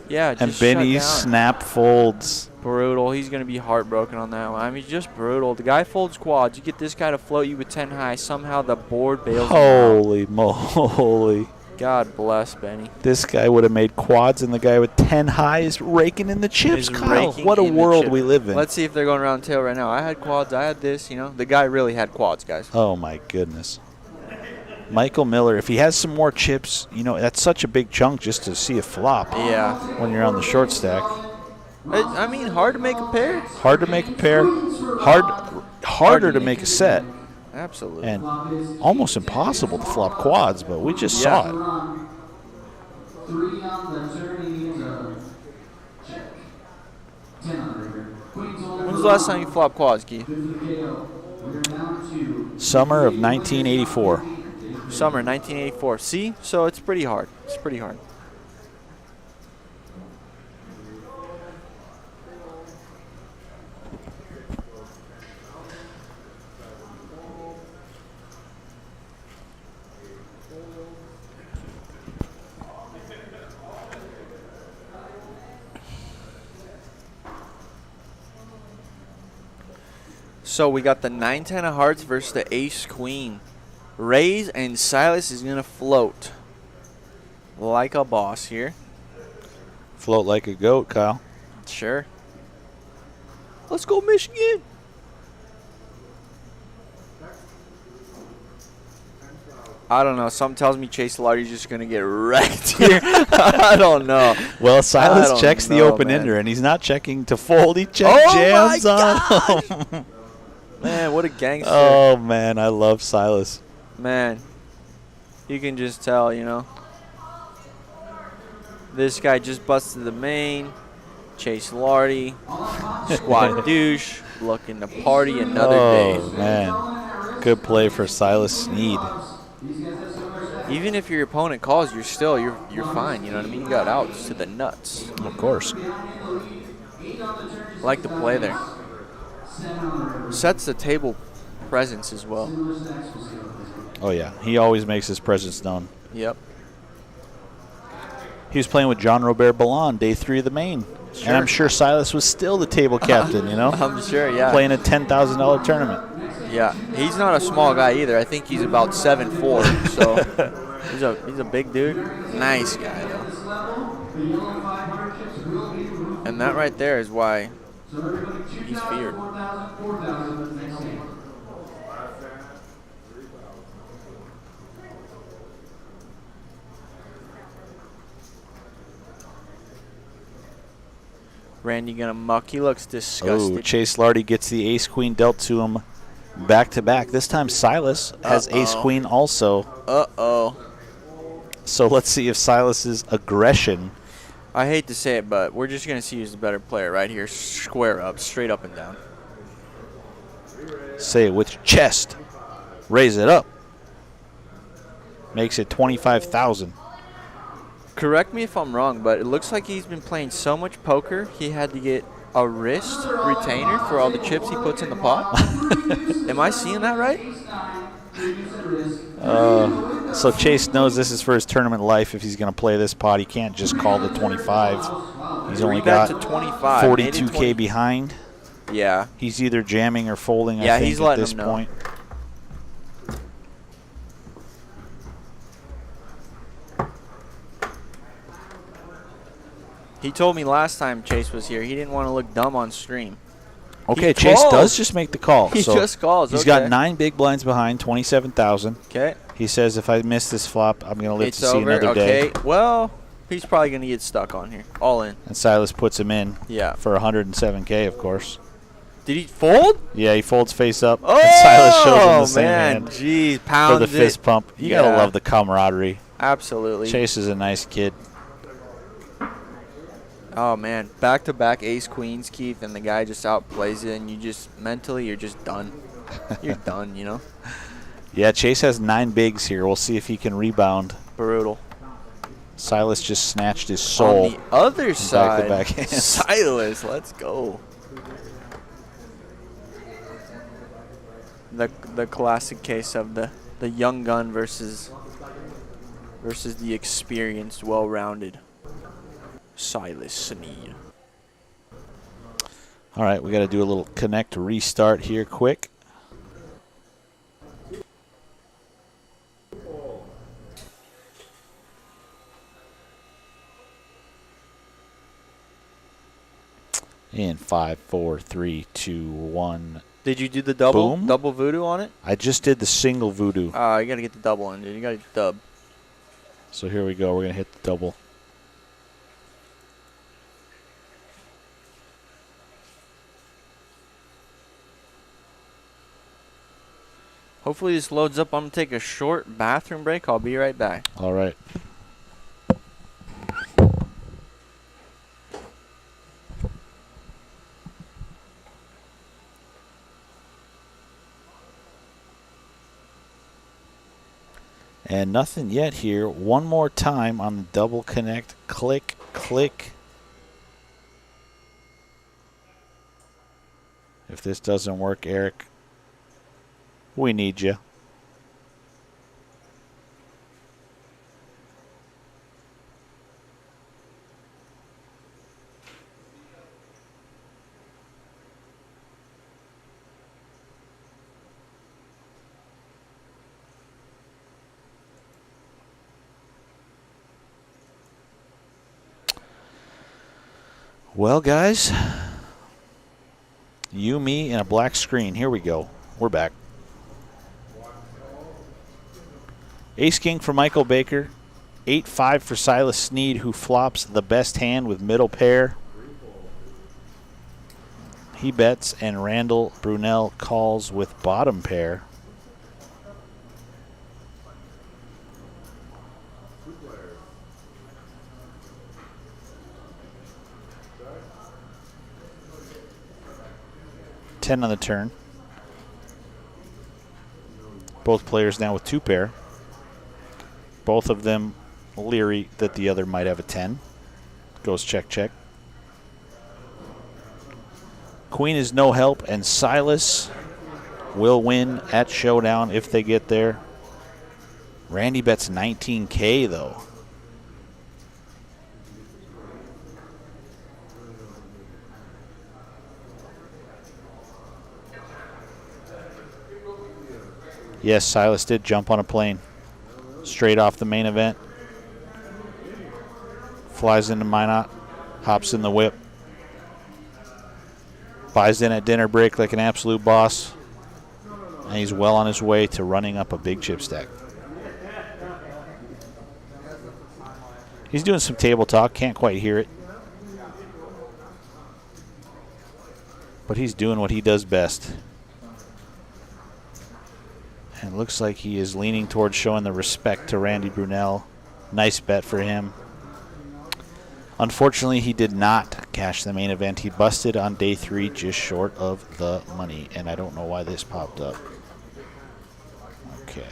Yeah, just And shut Benny's down. snap folds. Brutal. He's going to be heartbroken on that one. I mean, just brutal. The guy folds quads. You get this guy to float you with 10 high. Somehow the board bails him out. Holy moly. God bless Benny. This guy would have made quads, and the guy with 10 highs raking in the chips. Is Kyle, raking what a in the world chip. we live in. Let's see if they're going round tail right now. I had quads. I had this, you know. The guy really had quads, guys. Oh, my goodness. Michael Miller, if he has some more chips, you know, that's such a big chunk just to see a flop Yeah. when you're on the short stack. I mean, hard to make a pair. Hard to make a pair, harder to make a set, Absolutely. and almost impossible to flop quads, but we just saw it. 3 on the turn. Check. 10 on the river. When's the last time you flopped quads, Key? We're down to Summer of 1984. Summer 1984. See? So it's pretty hard. It's pretty hard. So we got the 9-10 of hearts versus the ace queen. Raise and Silas is going to float like a boss here. Float like a goat, Kyle. Sure. Let's go Michigan. I don't know. Something tells me Chase Lardy's just going to get wrecked here. I don't know. Well, I Silas don't checks the know, open-ender, man. and he's not checking to fold. He checks Oh, jams my on him. Man, what a gangster. Oh, man, I love Silas. Man, you can just tell, you know. This guy just busted the main. Chase Lardy, squad douche, looking to party another Oh, day. man. Good play for Silas Sneed. Even if your opponent calls, you're fine. You know what I mean? You got outs to the nuts. Of course. Like the play there. Sets the table presence as well. Oh, yeah. He always makes his presence known. Yep. He was playing with John Robert Ballon, day 3 of the main. Sure. And I'm sure Silas was still the table captain, you know? I'm sure, yeah. Playing a $10,000 tournament. Yeah, he's not a small guy either. I think he's about 7'4", so he's a big dude. Nice guy though. And that right there is why he's feared. Randy gonna muck. He looks disgusted. Oh, Chase Lardy gets the ace-queen dealt to him back-to-back. This time Silas has ace-queen also. Uh-oh. So let's see if Silas's aggression. I hate to say it, but we're just going to see who's the better player right here. Square up, straight up and down. Say it with your chest. Raise it up. Makes it 25,000. Correct me if I'm wrong, but it looks like he's been playing so much poker, he had to get a wrist retainer for all the chips he puts in the pot. Am I seeing that right? So Chase knows this is for his tournament life. If he's going to play this pot, he can't just call the 25. He's only Three-bet got to 25. Made it 42K 20. behind. Yeah. He's either jamming or folding, Yeah, I think, he's at letting this him know. point. He told me last time Chase was here, he didn't want to look dumb on stream. Okay, He Chase calls. does just make the call. He so just calls, He's okay. got 9 big blinds behind, 27,000. Okay. He says, if I miss this flop, I'm going to live It's to see over. another day. Okay. Well, he's probably going to get stuck on here. All in. And Silas puts him in Yeah. for 107K, of course. Did he fold? Yeah, he folds face up. Oh, and Silas shows him the same man. hand Jeez, for pounds the fist it. pump. You got to Yeah. love the camaraderie. Absolutely. Chase is a nice kid. Oh, man. Back-to-back ace-queens, Keith, and the guy just outplays it, and you just, mentally, you're just done. You're done, you know? Yeah, Chase has 9 bigs here. We'll see if he can rebound. Brutal. Silas just snatched his soul. On the other side, back-to-back hands. Silas, let's go. The classic case of the young gun versus the experienced, well-rounded Silas Sneed. All right, we got to do a little connect restart here quick. In 5, 4, 3, 2, 1. Did you do the double? Boom. Double voodoo on it? I just did the single voodoo. You got to get the double in, dude. You got to get the dub. So here we go. We're going to hit the double. Hopefully this loads up. I'm going to take a short bathroom break. I'll be right back. All right. And nothing yet here. One more time on the double connect. Click, click. If this doesn't work, Eric, we need you. Well, guys, you, me, and a black screen. Here we go. We're back. Ace-king for Michael Baker. 8-5 for Silas Sneed, who flops the best hand with middle pair. He bets, and Randall Brunel calls with bottom pair. $10 on the turn. Both players now with 2 pair. Both of them leery that the other might have a 10. Goes check, check. Queen is no help, and Silas will win at showdown if they get there. Randy bets $19K though. Yes, Silas did jump on a plane. Straight off the main event. Flies into Minot. Hops in the whip. Buys in at dinner break like an absolute boss. And he's well on his way to running up a big chip stack. He's doing some table talk. Can't quite hear it. But he's doing what he does best. And it looks like he is leaning towards showing the respect to Randy Brunel. Nice bet for him. Unfortunately, he did not cash the main event. He busted on day 3 just short of the money. And I don't know why this popped up. Okay.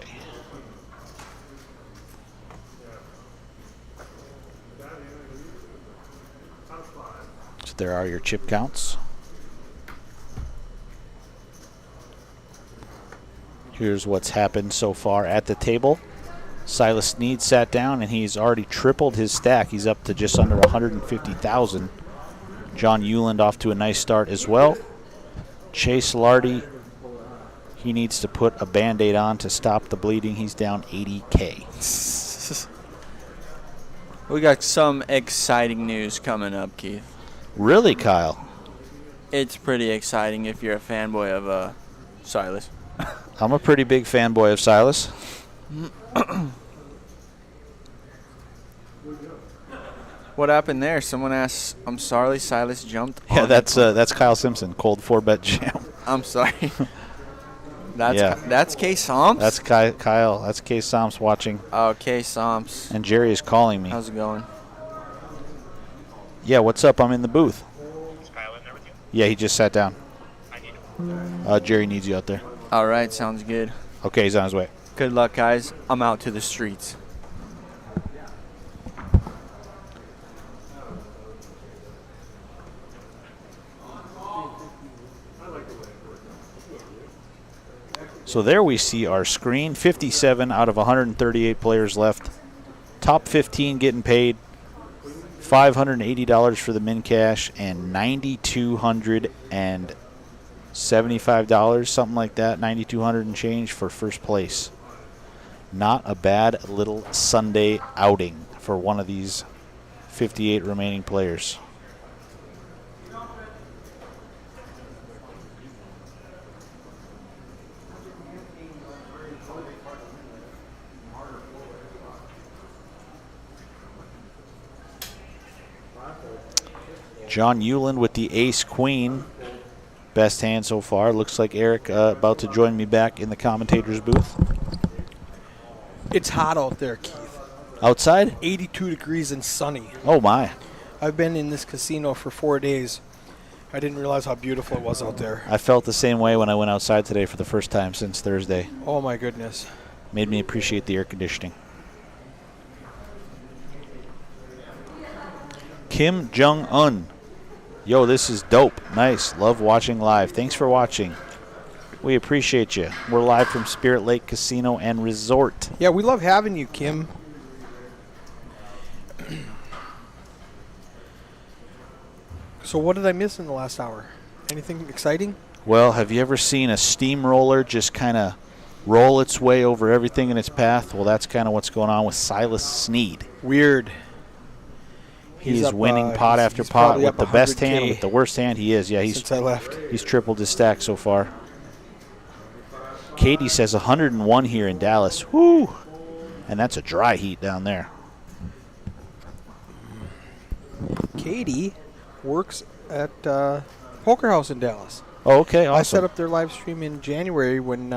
So there are your chip counts. Here's what's happened so far at the table. Silas Sneed sat down, and he's already tripled his stack. He's up to just under 150,000. John Euland off to a nice start as well. Chase Lardy, he needs to put a Band-Aid on to stop the bleeding. He's down 80K. We got some exciting news coming up, Keith. Really, Kyle? It's pretty exciting if you're a fanboy of Silas. I'm a pretty big fanboy of Silas. What happened there? Someone asked, I'm sorry Silas jumped. Yeah, on that's Kyle Simpson, cold 4-bet jam. I'm sorry. Yeah. That's K. Somps? That's Kyle. That's K. Somps watching. Oh, K. Somps. And Jerry is calling me. How's it going? Yeah, what's up? I'm in the booth. Is Kyle in there with you? Yeah, he just sat down. I need him. Jerry needs you out there. All right, sounds good. Okay, he's on his way. Good luck, guys. I'm out to the streets. So there we see our screen. 57 out of 138 players left. Top 15 getting paid. $580 for the min cash and $9,275, something like that. $9,200 and change for first place. Not a bad little Sunday outing for one of these 58 remaining players. John Euland with the ace-queen. Best hand so far. Looks like Eric about to join me back in the commentator's booth. It's hot out there, Keith. Outside? 82 degrees and sunny. Oh, my. I've been in this casino for 4 days. I didn't realize how beautiful it was out there. I felt the same way when I went outside today for the first time since Thursday. Oh, my goodness. Made me appreciate the air conditioning. Kim Jong-un. Yo, this is dope. Nice. Love watching live. Thanks for watching. We appreciate you. We're live from Spirit Lake Casino and Resort. Yeah, we love having you, Kim. So what did I miss in the last hour? Anything exciting? Well, have you ever seen a steamroller just kind of roll its way over everything in its path? Well, that's kind of what's going on with Silas Sneed. Weird. He's up, winning pot after he's pot probably with up the best 100K hand, with the worst hand. He is. Yeah, since I left. he's tripled his stack so far. Katie says 101 here in Dallas. Whoo! And that's a dry heat down there. Katie works at Poker House in Dallas. Oh, okay, awesome. I set up their live stream in January when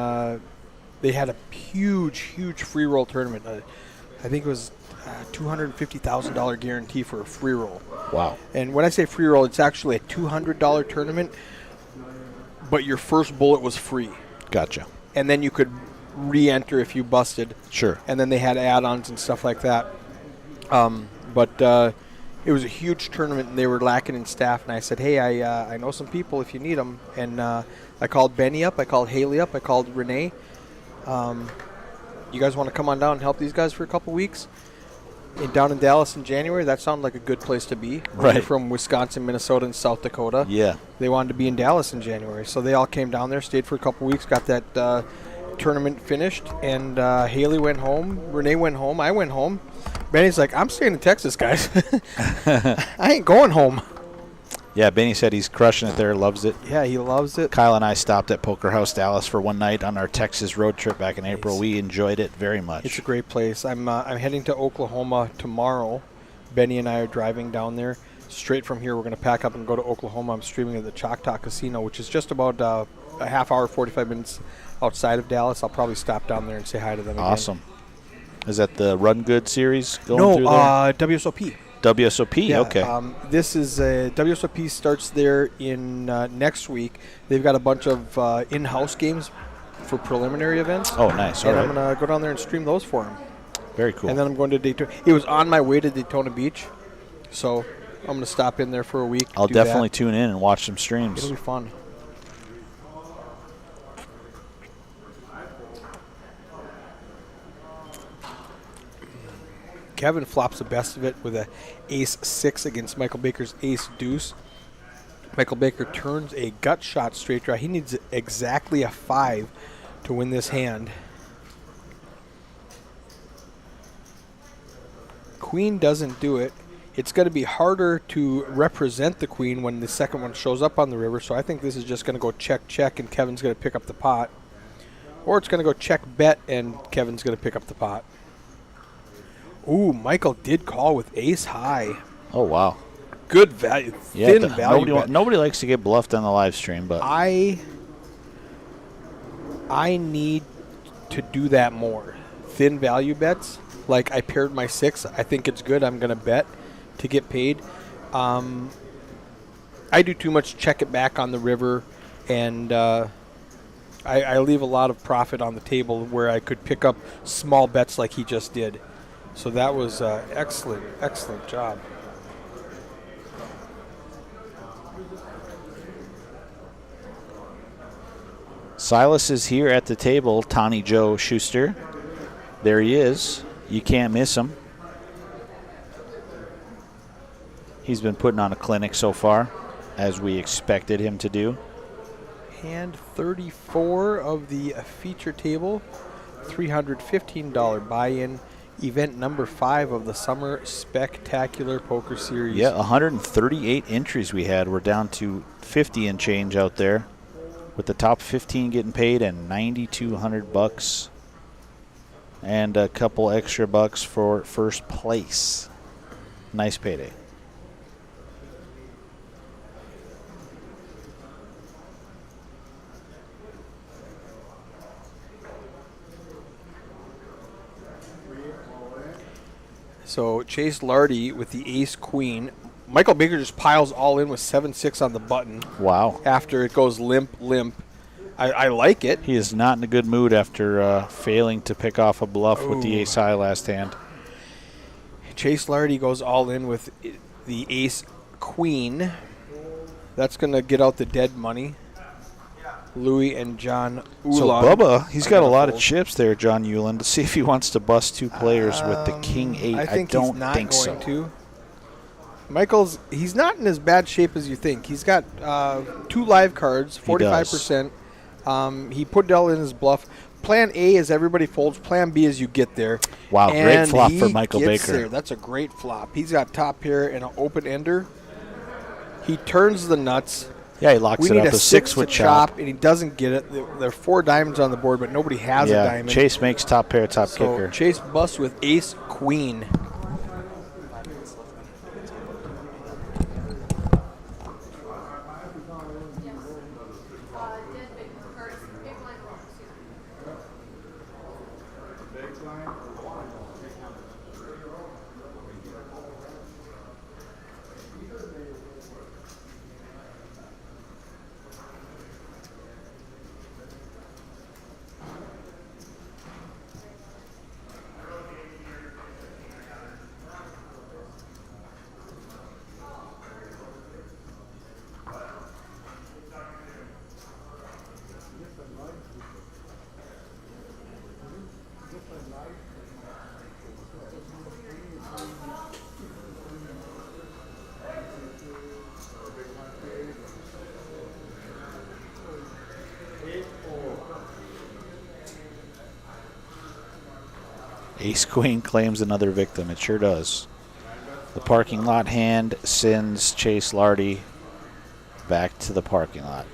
they had a huge free roll tournament. I think it was $250,000 guarantee for a free roll. Wow. And when I say free roll, it's actually a $200 tournament, but your first bullet was free. Gotcha. And then you could re-enter if you busted. Sure. And then they had add-ons and stuff like that. But it was a huge tournament, and they were lacking in staff. And I said, hey, I know some people if you need them. And I called Benny up. I called Haley up. I called Renee. You guys want to come on down and help these guys for a couple weeks? Down in Dallas in January, that sounded like a good place to be. Right. They're from Wisconsin, Minnesota, and South Dakota. Yeah. They wanted to be in Dallas in January. So they all came down there, stayed for a couple weeks, got that tournament finished, and Haley went home. Renee went home. I went home. Benny's like, I'm staying in Texas, guys. I ain't going home. Yeah, Benny said he's crushing it there, loves it. Yeah, he loves it. Kyle and I stopped at Poker House Dallas for one night on our Texas road trip back in April. We enjoyed it very much. It's a great place. I'm heading to Oklahoma tomorrow. Benny and I are driving down there. Straight from here, we're going to pack up and go to Oklahoma. I'm streaming at the Choctaw Casino, which is just about a half hour, 45 minutes outside of Dallas. I'll probably stop down there and say hi to them again. Awesome. Is that the Run Good series going through there? WSOP. WSOP, Yeah, okay. this is WSOP starts there in next week. They've got a bunch of in-house games for preliminary events. Oh, nice. All and right. I'm going to go down there and stream those for them. Very cool. And then I'm going to Daytona. It was on my way to Daytona Beach, so I'm going to stop in there for a week. I'll do definitely that. tune in and watch some streams. It'll be fun. Kevin flops the best of it with a ace-6 against Michael Baker's ace-deuce. Michael Baker turns a gut shot straight draw. He needs exactly a 5 to win this hand. Queen doesn't do it. It's going to be harder to represent the queen when the second one shows up on the river, so I think this is just going to go check, and Kevin's going to pick up the pot. Or it's going to go check, bet, and Kevin's going to pick up the pot. Ooh, Michael did call with ace high. Oh, wow. Good value, Yeah, thin value bet. nobody likes to get bluffed on the live stream, but I need to do that more. Thin value bets. Like I paired my 6. I think it's good. I'm going to bet to get paid. I do too much check it back on the river, and I leave a lot of profit on the table where I could pick up small bets like he just did. So that was excellent job. Silas is here at the table, Tawny Joe Schuster. There he is. You can't miss him. He's been putting on a clinic so far, as we expected him to do. Hand 34 of the feature table, $315 buy-in, event number 5 of the Summer Spectacular Poker Series. Yeah, 138 entries we had. We're down to 50 and change out there, with the top 15 getting paid and $9,200 and a couple extra bucks for first place. Nice payday. So Chase Lardy with the ace queen. Michael Baker just piles all in with 7-6 on the button. Wow. After it goes limp. I like it. He is not in a good mood after failing to pick off a bluff with the ace high last hand. Chase Lardy goes all in with the ace queen. That's going to get out the dead money. Louis and John Ulan. So Bubba, he's got a lot of chips there, John Ulan, to see if he wants to bust 2 players with the king 8. I think don't he's not think going so. to. He's not in as bad shape as you think. He's got 2 live cards, 45%. He put it all in his bluff. Plan A is everybody folds. Plan B is you get there. Wow, and great flop for he Michael gets Baker. there. That's a great flop. He's got top pair and an open ender. He turns the nuts. Yeah, he locks We it need up a a 6 6 to with chop. and he doesn't get it. There are 4 diamonds on the board, but nobody has a Yeah, diamond. Chase makes top pair, top So kicker. Chase busts with ace queen. Ace Queen claims another victim. It sure does. The parking lot hand sends Chase Lardy back to the parking lot.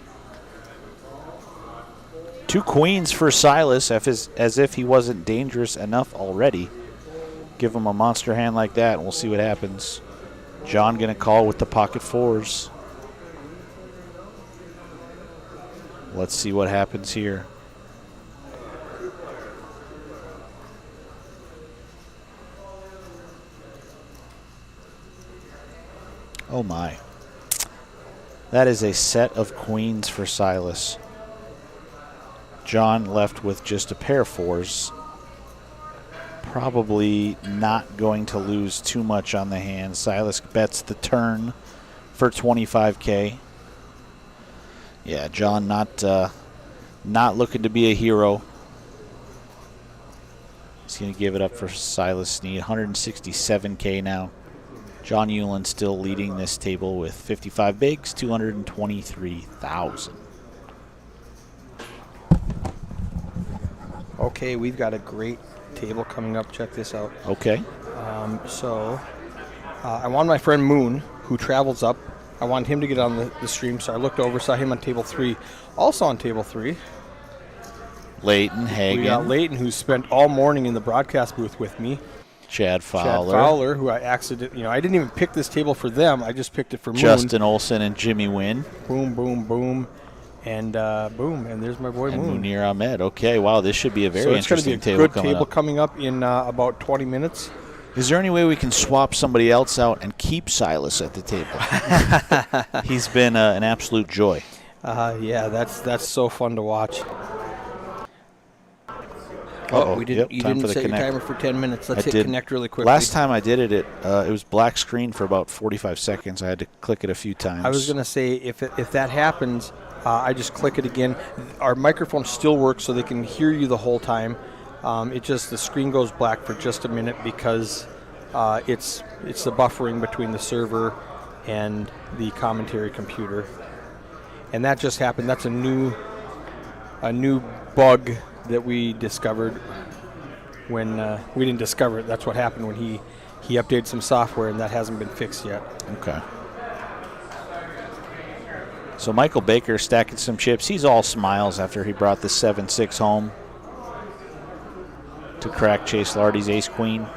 2 queens for Silas, as if he wasn't dangerous enough already. Give him a monster hand like that, and we'll see what happens. John going to call with the pocket 4s. Let's see what happens here. Oh my. That is a set of queens for Silas. John left with just a pair of 4s. Probably not going to lose too much on the hand. Silas bets the turn for $25K. Yeah, John not looking to be a hero. He's going to give it up for Silas Snead. $167K now. John Ulan still leading this table with 55 bigs, $223,000. Okay, we've got a great table coming up. Check this out. Okay. I wanted my friend Moon, who travels up. I wanted him to get on the stream, so I looked over, saw him on table 3. Also on table 3, Leighton Hagen. we got Leighton, who spent all morning in the broadcast booth with me. Chad Fowler. Chad Fowler, who I accidentally, I didn't even pick this table for them. I just picked it for Moon. Justin Olson and Jimmy Wynn. Boom, boom, boom. And boom, and there's my boy And Moon. Munir Ahmed. Okay, wow, this should be a very So it's going to be interesting a table good coming table up. coming up in about 20 minutes. Is there any way we can swap somebody else out and keep Silas at the table? He's been an absolute joy. Yeah, that's so fun to watch. Uh-oh, We didn't. yep, You time didn't for the set your connect. timer for 10 minutes. Let's I hit did. connect really quickly. Last time I did it, it was black screen for about 45 seconds. I had to click it a few times. I was going to say if that happens, I just click it again. Our microphone still works, so they can hear you the whole time. It just the screen goes black for just a minute because it's the buffering between the server and the commentary computer, and that just happened. That's a new bug that we discovered when we didn't discover it. That's what happened when he updated some software, and that hasn't been fixed yet. Okay. So Michael Baker stacking some chips. He's all smiles after he brought the 7-6 home to crack Chase Lardy's ace-queen.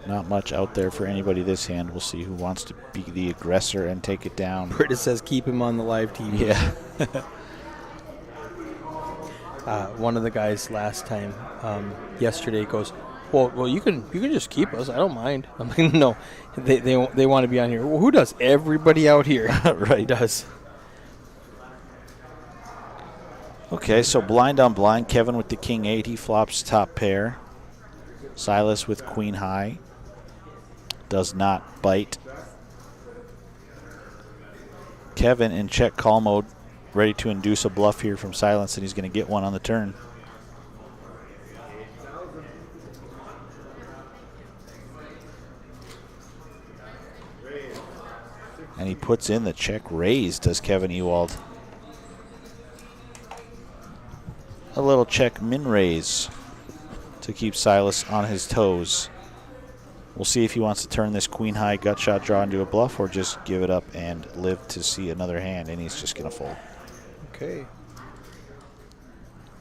Not much out there for anybody this hand. We'll see who wants to be the aggressor and take it down. Britta says keep him on the live TV. Yeah. One of the guys last time, yesterday, goes, well, you can just keep us. I don't mind. I'm like, no, they want to be on here. Well, who does? Everybody out here, Right. does. Okay, so blind on blind. Kevin with the king 8. He flops top pair. Silas with queen high. Does not bite. Kevin in check call mode, ready to induce a bluff here from Silence, and he's going to get one on the turn. And he puts in the check raise, does Kevin Ewald. A little check min raise to keep Silas on his toes. We'll see if he wants to turn this queen high gut shot draw into a bluff or just give it up and live to see another hand, and he's just going to fold. Okay.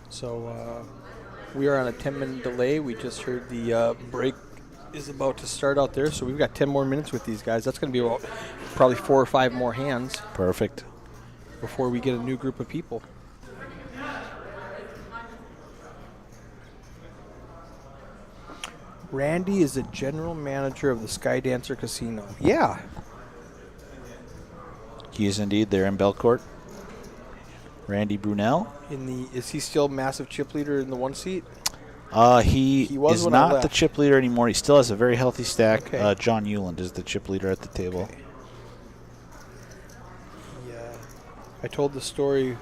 So we are on a 10-minute delay. We just heard the break is about to start out there, so we've got 10 more minutes with these guys. That's going to be about probably 4 or 5 more hands Perfect. before we get a new group of people. Randy is the general manager of the Sky Dancer Casino. Yeah. He is indeed there in Belcourt. Randy Brunel. Is he still massive chip leader in the one seat? He was is when I not the left. chip leader anymore. He still has a very healthy stack. Okay. John Euland is the chip leader at the table. Yeah. I told the story.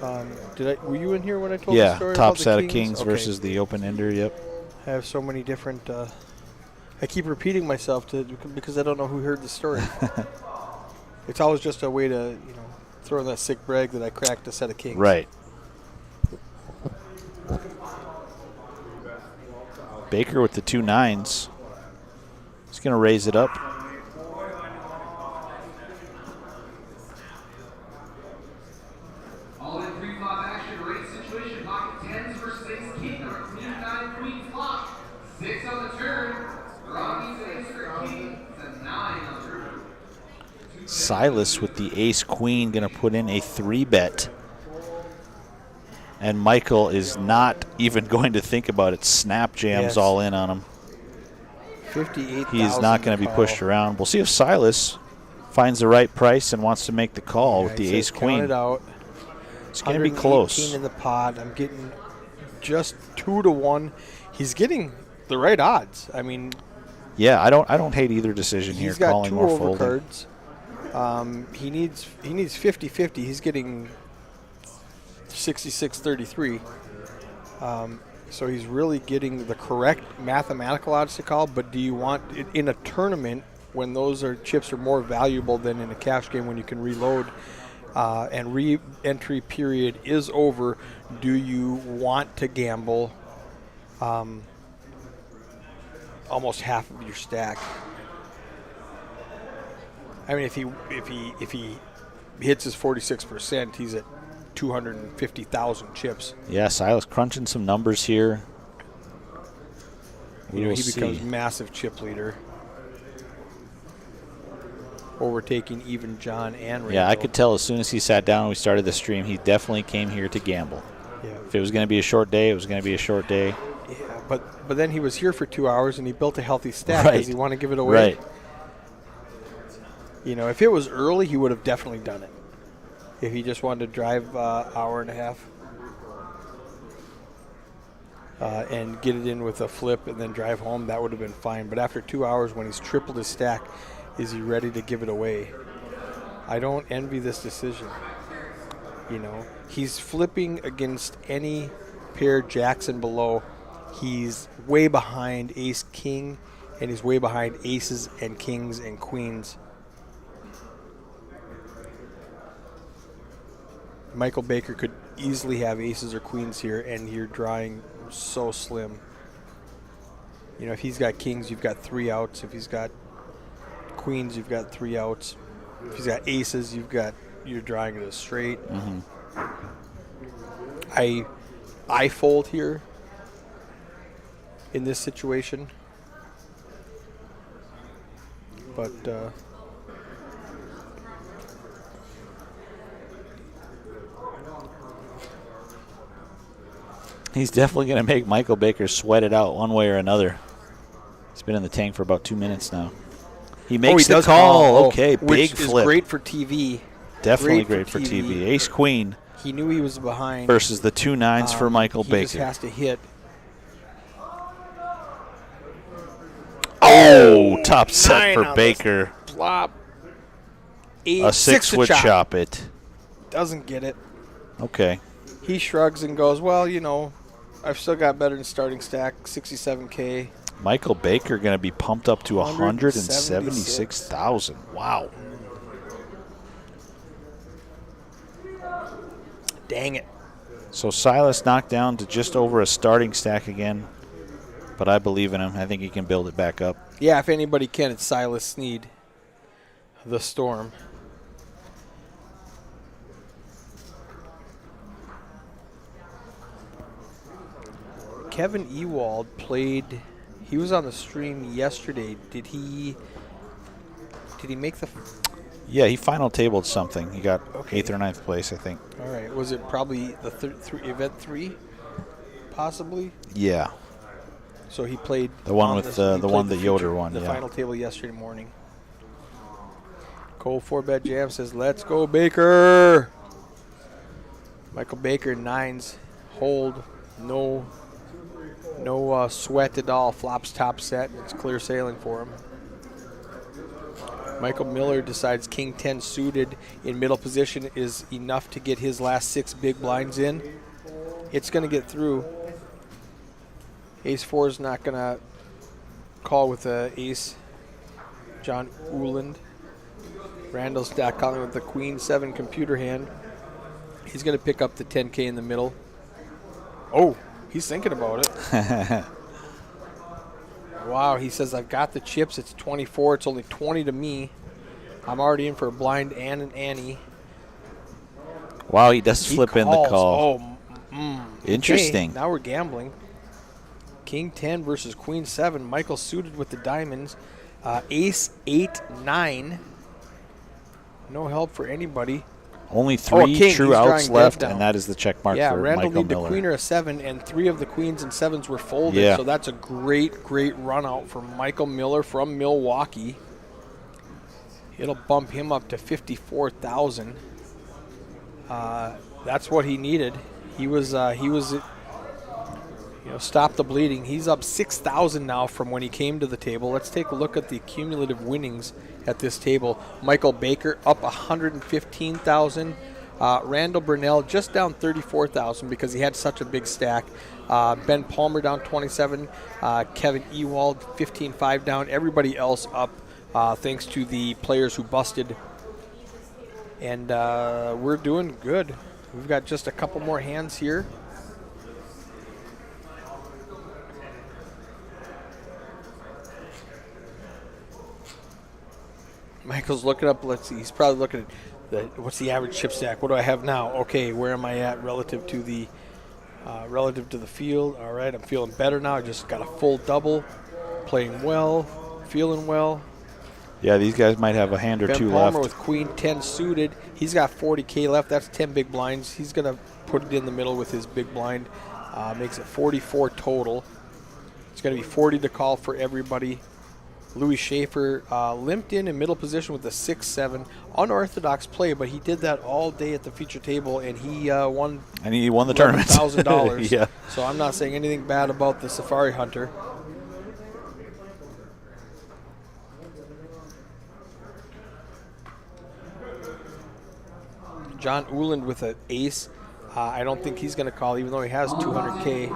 Were you in here when I told the Yeah, story? top about the set of Kings? kings Okay. versus the open ender. Yep. I have so many different. I keep repeating myself because I don't know who heard the story. It's always just a way to, throw in that sick brag that I cracked a set of kings. Right. Baker with the 2 9s. He's going to raise it up. All in pre-flop action, race situation, pocket 10s versus ace king, or queen 9, queen flop. 6 on the turn. Draw means ace for king. It's a 9 on the turn. Silas with the ace queen going to put in a 3-bet. And Michael is not even going to think about it. Snap jams Yes. all in on him. 58,000. He is not going to be call. pushed around. We'll see if Silas finds the right price and wants to make the call with Yeah, the he said ace count queen. it out. It's going to be 118 close. in the pot. I'm getting just 2 to 1. He's getting the right odds. I mean, Yeah, I don't hate either decision here, he's got calling 2 or folding. overcards. He needs 50-50. He's getting 66-33. So he's really getting the correct mathematical odds to call. But do you want in a tournament when those chips are more valuable than in a cash game when you can reload? and re-entry period is over, do you want to gamble almost half of your stack? I mean, if he hits his 46%, he's at 250,000 chips. Yeah, Silas crunching some numbers here. You know, We'll he becomes see. massive chip leader, overtaking even John and Randall. Yeah, I could tell as soon as he sat down and we started the stream, he definitely came here to gamble. Yeah. If it was going to be a short day, it was going to be a short day. Yeah, but then he was here for 2 hours and he built a healthy stack. Right. Does he want to give it away? Right. You know, if it was early, he would have definitely done it. If he just wanted to drive hour and a half and get it in with a flip and then drive home, that would have been fine. But after 2 hours, when he's tripled his stack, is he ready to give it away? I don't envy this decision. You know, he's flipping against any pair jacks and below. He's way behind ace king, and he's way behind aces and kings and queens. Michael Baker could easily have aces or queens here, and you're drawing so slim. You know, if he's got kings, you've got 3 outs. If he's got queens, you've got 3 outs. If he's got aces, you're drawing it as straight. Mm-hmm. I fold here in this situation, but He's definitely going to make Michael Baker sweat it out one way or another. He's been in the tank for about 2 minutes now. He makes the does call. Okay, which big is flip. great for TV. Definitely great for TV. Ace queen He knew he was behind. versus the 2 nines for Michael he Baker. just has to hit. Oh, top set 9 for on Baker. the flop. 8, A 6 would chop it. Doesn't get it. Okay. He shrugs and goes, well, you know, I've still got better than starting stack, 67K. Michael Baker going to be pumped up to 176,000. 176,000. Wow. Dang it. So Silas knocked down to just over a starting stack again, but I believe in him. I think he can build it back up. Yeah, if anybody can, it's Silas Sneed, the Storm. Kevin Ewald played. He was on the stream yesterday. Did he make the? Yeah, he final tabled something. He got Okay. 8th or 9th place, I think. All right. Was it probably the event 3, possibly? Yeah. So he played The one on with this- the he played one that Yoder feature- won, The yeah. final table yesterday morning. Cole 4-bet jam says, "Let's go Baker." Michael Baker 9s hold, no sweat at all. Flops top set. It's clear sailing for him. Michael Miller decides King 10 suited in middle position is enough to get his last 6 big blinds in. It's going to get through. Ace 4 is not going to call with the ace. John Uland. Randall's stack calling with the Queen 7 computer hand. He's going to pick up the 10K in the middle. Oh, he's thinking about it. Wow, he says, I've got the chips. It's 24. It's only 20 to me. I'm already in for a blind and an ante. Wow, he does He flip in the calls. call. Oh, Interesting. Okay, now we're gambling. King 10 versus Queen 7. Michael suited with the diamonds. Ace 8, 9. No help for anybody. Only 3 king. true He's outs drawing left, dead down. and that is the check mark Yeah, for Randall Michael need the Miller. queen or a 7, and 3 of the queens and 7s were folded. Yeah. So that's a great run out for Michael Miller from Milwaukee. It'll bump him up to 54,000. That's what he needed. He was stop the bleeding. He's up 6,000 now from when he came to the table. Let's take a look at the cumulative winnings at this table. Michael Baker up 115,000. Randall Burnell just down 34,000 because he had such a big stack. Ben Palmer down 27. Kevin Ewald 15.5 down. Everybody else up thanks to the players who busted And we're doing good. We've got just a couple more hands here. Michael's looking up. Let's see. He's probably looking at what's the average chip stack? What do I have now? Okay, where am I at relative to the field? All right, I'm feeling better now. I just got a full double, playing well, feeling well. Yeah, these guys might have a hand or Ben two Palmer left. with Queen 10 suited. He's got 40K left. That's 10 big blinds. He's going to put it in the middle with his big blind. Makes it 44 total. It's going to be 40 to call for everybody. Louis Schaefer limped in middle position with a 6-7. Unorthodox play, but he did that all day at the feature table, and he won. And he won the tournament. $11,000. Yeah. So I'm not saying anything bad about the Safari Hunter. John Uland with an ace. I don't think he's going to call, even though he has 200K.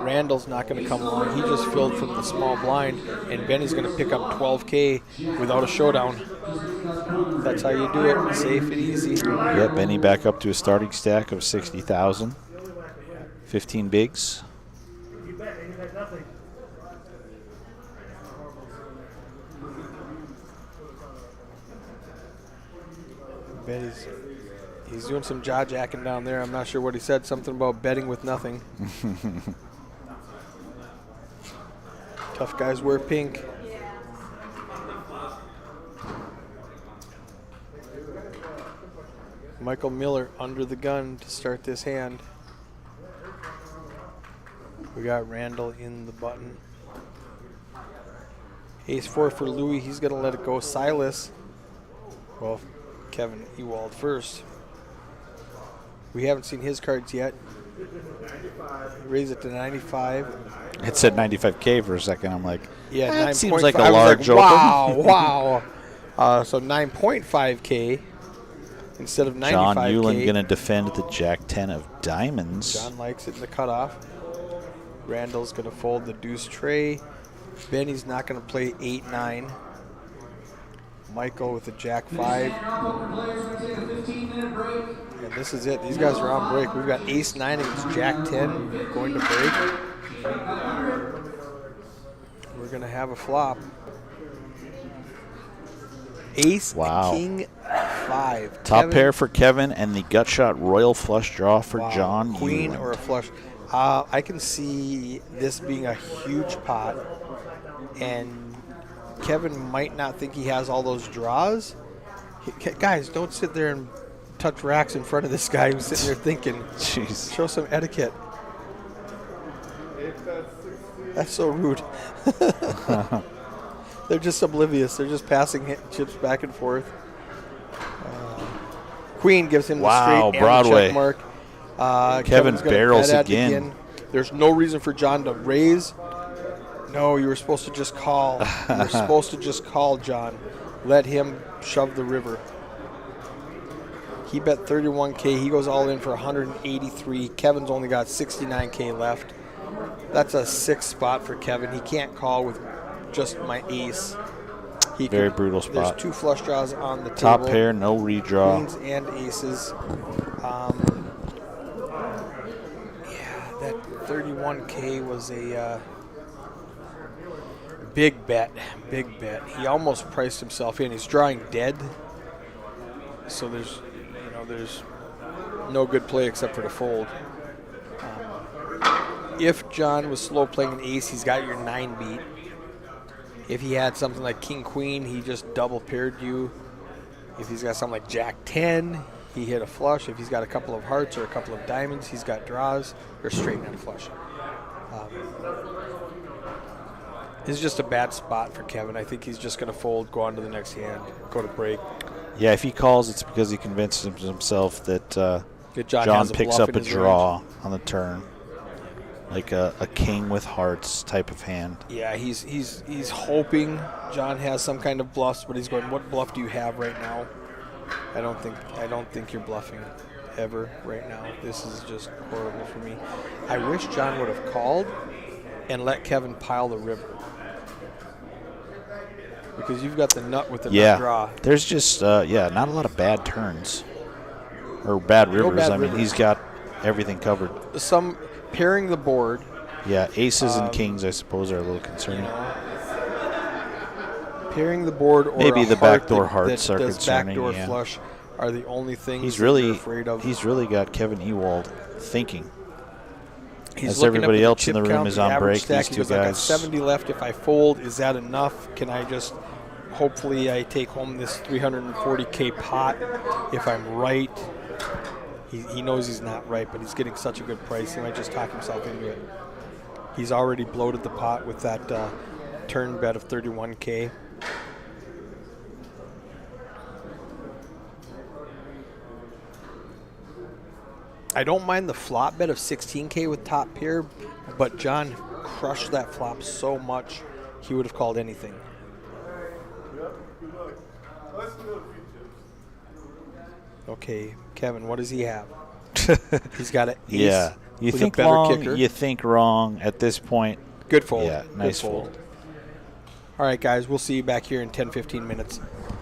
Randall's not going to come along. He just filled from the small blind, and Benny's going to pick up 12K without a showdown. That's how you do it, safe and easy. Yep, Benny back up to a starting stack of 60,000. 15 bigs. He's doing some jaw-jacking down there. I'm not sure what he said. Something about betting with nothing. Tough guys wear pink. Michael Miller under the gun to start this hand. We got Randall in the button. Ace-4 for Louis. He's going to let it go. Silas. Well, Kevin Ewald first. We haven't seen his cards yet. Raise it to 95. It said 95K for a second. I'm like, yeah, that seems 9.5. like a I was large like, open. Wow. So 9.5K instead of 95K. John Hewlin going to defend the Jack 10 of diamonds. John likes it in the cutoff. Randall's going to fold the deuce tray. Benny's not going to play 8-9. Michael with the Jack 5. And this is it. These guys are on break. We've got Ace 9 against Jack 10 going to break. We're going to have a flop. Ace King 5. Top pair for Kevin and the gut shot royal flush draw for John Queen Hewlin. or a flush. I can see this being a huge pot, and Kevin might not think he has all those draws. Guys, don't sit there and touch racks in front of this guy who's sitting there thinking. Jeez. Show some etiquette. That's so rude. They're just oblivious. They're just passing chips back and forth. Queen gives him the straight Broadway. and the check mark. Kevin barrels again. There's no reason for John to raise. No, you were supposed to just call. You were supposed to just call, John. Let him shove the river. He bet 31K. He goes all in for 183. Kevin's only got 69K left. That's a 6 spot for Kevin. He can't call with just my ace. Very brutal spot. There's 2 flush draws on the table. Top pair, no redraw. Queens and aces. Yeah, that 31K was a big bet. Big bet. He almost priced himself in. He's drawing dead. So there's no good play except for the fold. If John was slow playing an ace, he's got your 9 beat. If he had something like King Queen, he just double paired you. If he's got something like Jack 10, he hit a flush. If he's got a couple of hearts or a couple of diamonds, he's got draws or straight and flush. It's just a bad spot for Kevin. I think he's just going to fold, go on to the next hand, go to break. Yeah, if he calls, it's because he convinces himself that John picks up a draw on the turn. Like a king with hearts type of hand. Yeah, he's hoping John has some kind of bluffs, but he's going, what bluff do you have right now? I don't think you're bluffing ever right now. This is just horrible for me. I wish John would have called and let Kevin pile the river. because you've got the nut with the Yeah. nut draw. There's just, not a lot of bad turns. Or bad rivers. bad I mean, rivers. he's got everything covered. Some pairing the board. Yeah, aces and kings, I suppose, are a little concerning. Pairing the board or Maybe a the heart backdoor that, hearts that are does concerning, backdoor yeah. flush are the only things He's that you're really afraid of. he's really got Kevin Ewald thinking. He's as looking up everybody at else in chip the room count, is the on average break, stack. these He two goes, I got guys. 70 left. If I fold, is that enough? Can I just, hopefully I take home this 340K pot if I'm right? He knows he's not right, but he's getting such a good price. He might just talk himself into it. He's already bloated the pot with that turn bet of 31K. I don't mind the flop bet of 16K with top pair, but John crushed that flop so much he would have called anything. Okay, Kevin, what does he have? He's got an ace Yeah. You with think a better long, kicker. you think wrong at this point. Good fold. Yeah, Good nice fold. All right, guys, we'll see you back here in 10-15 minutes.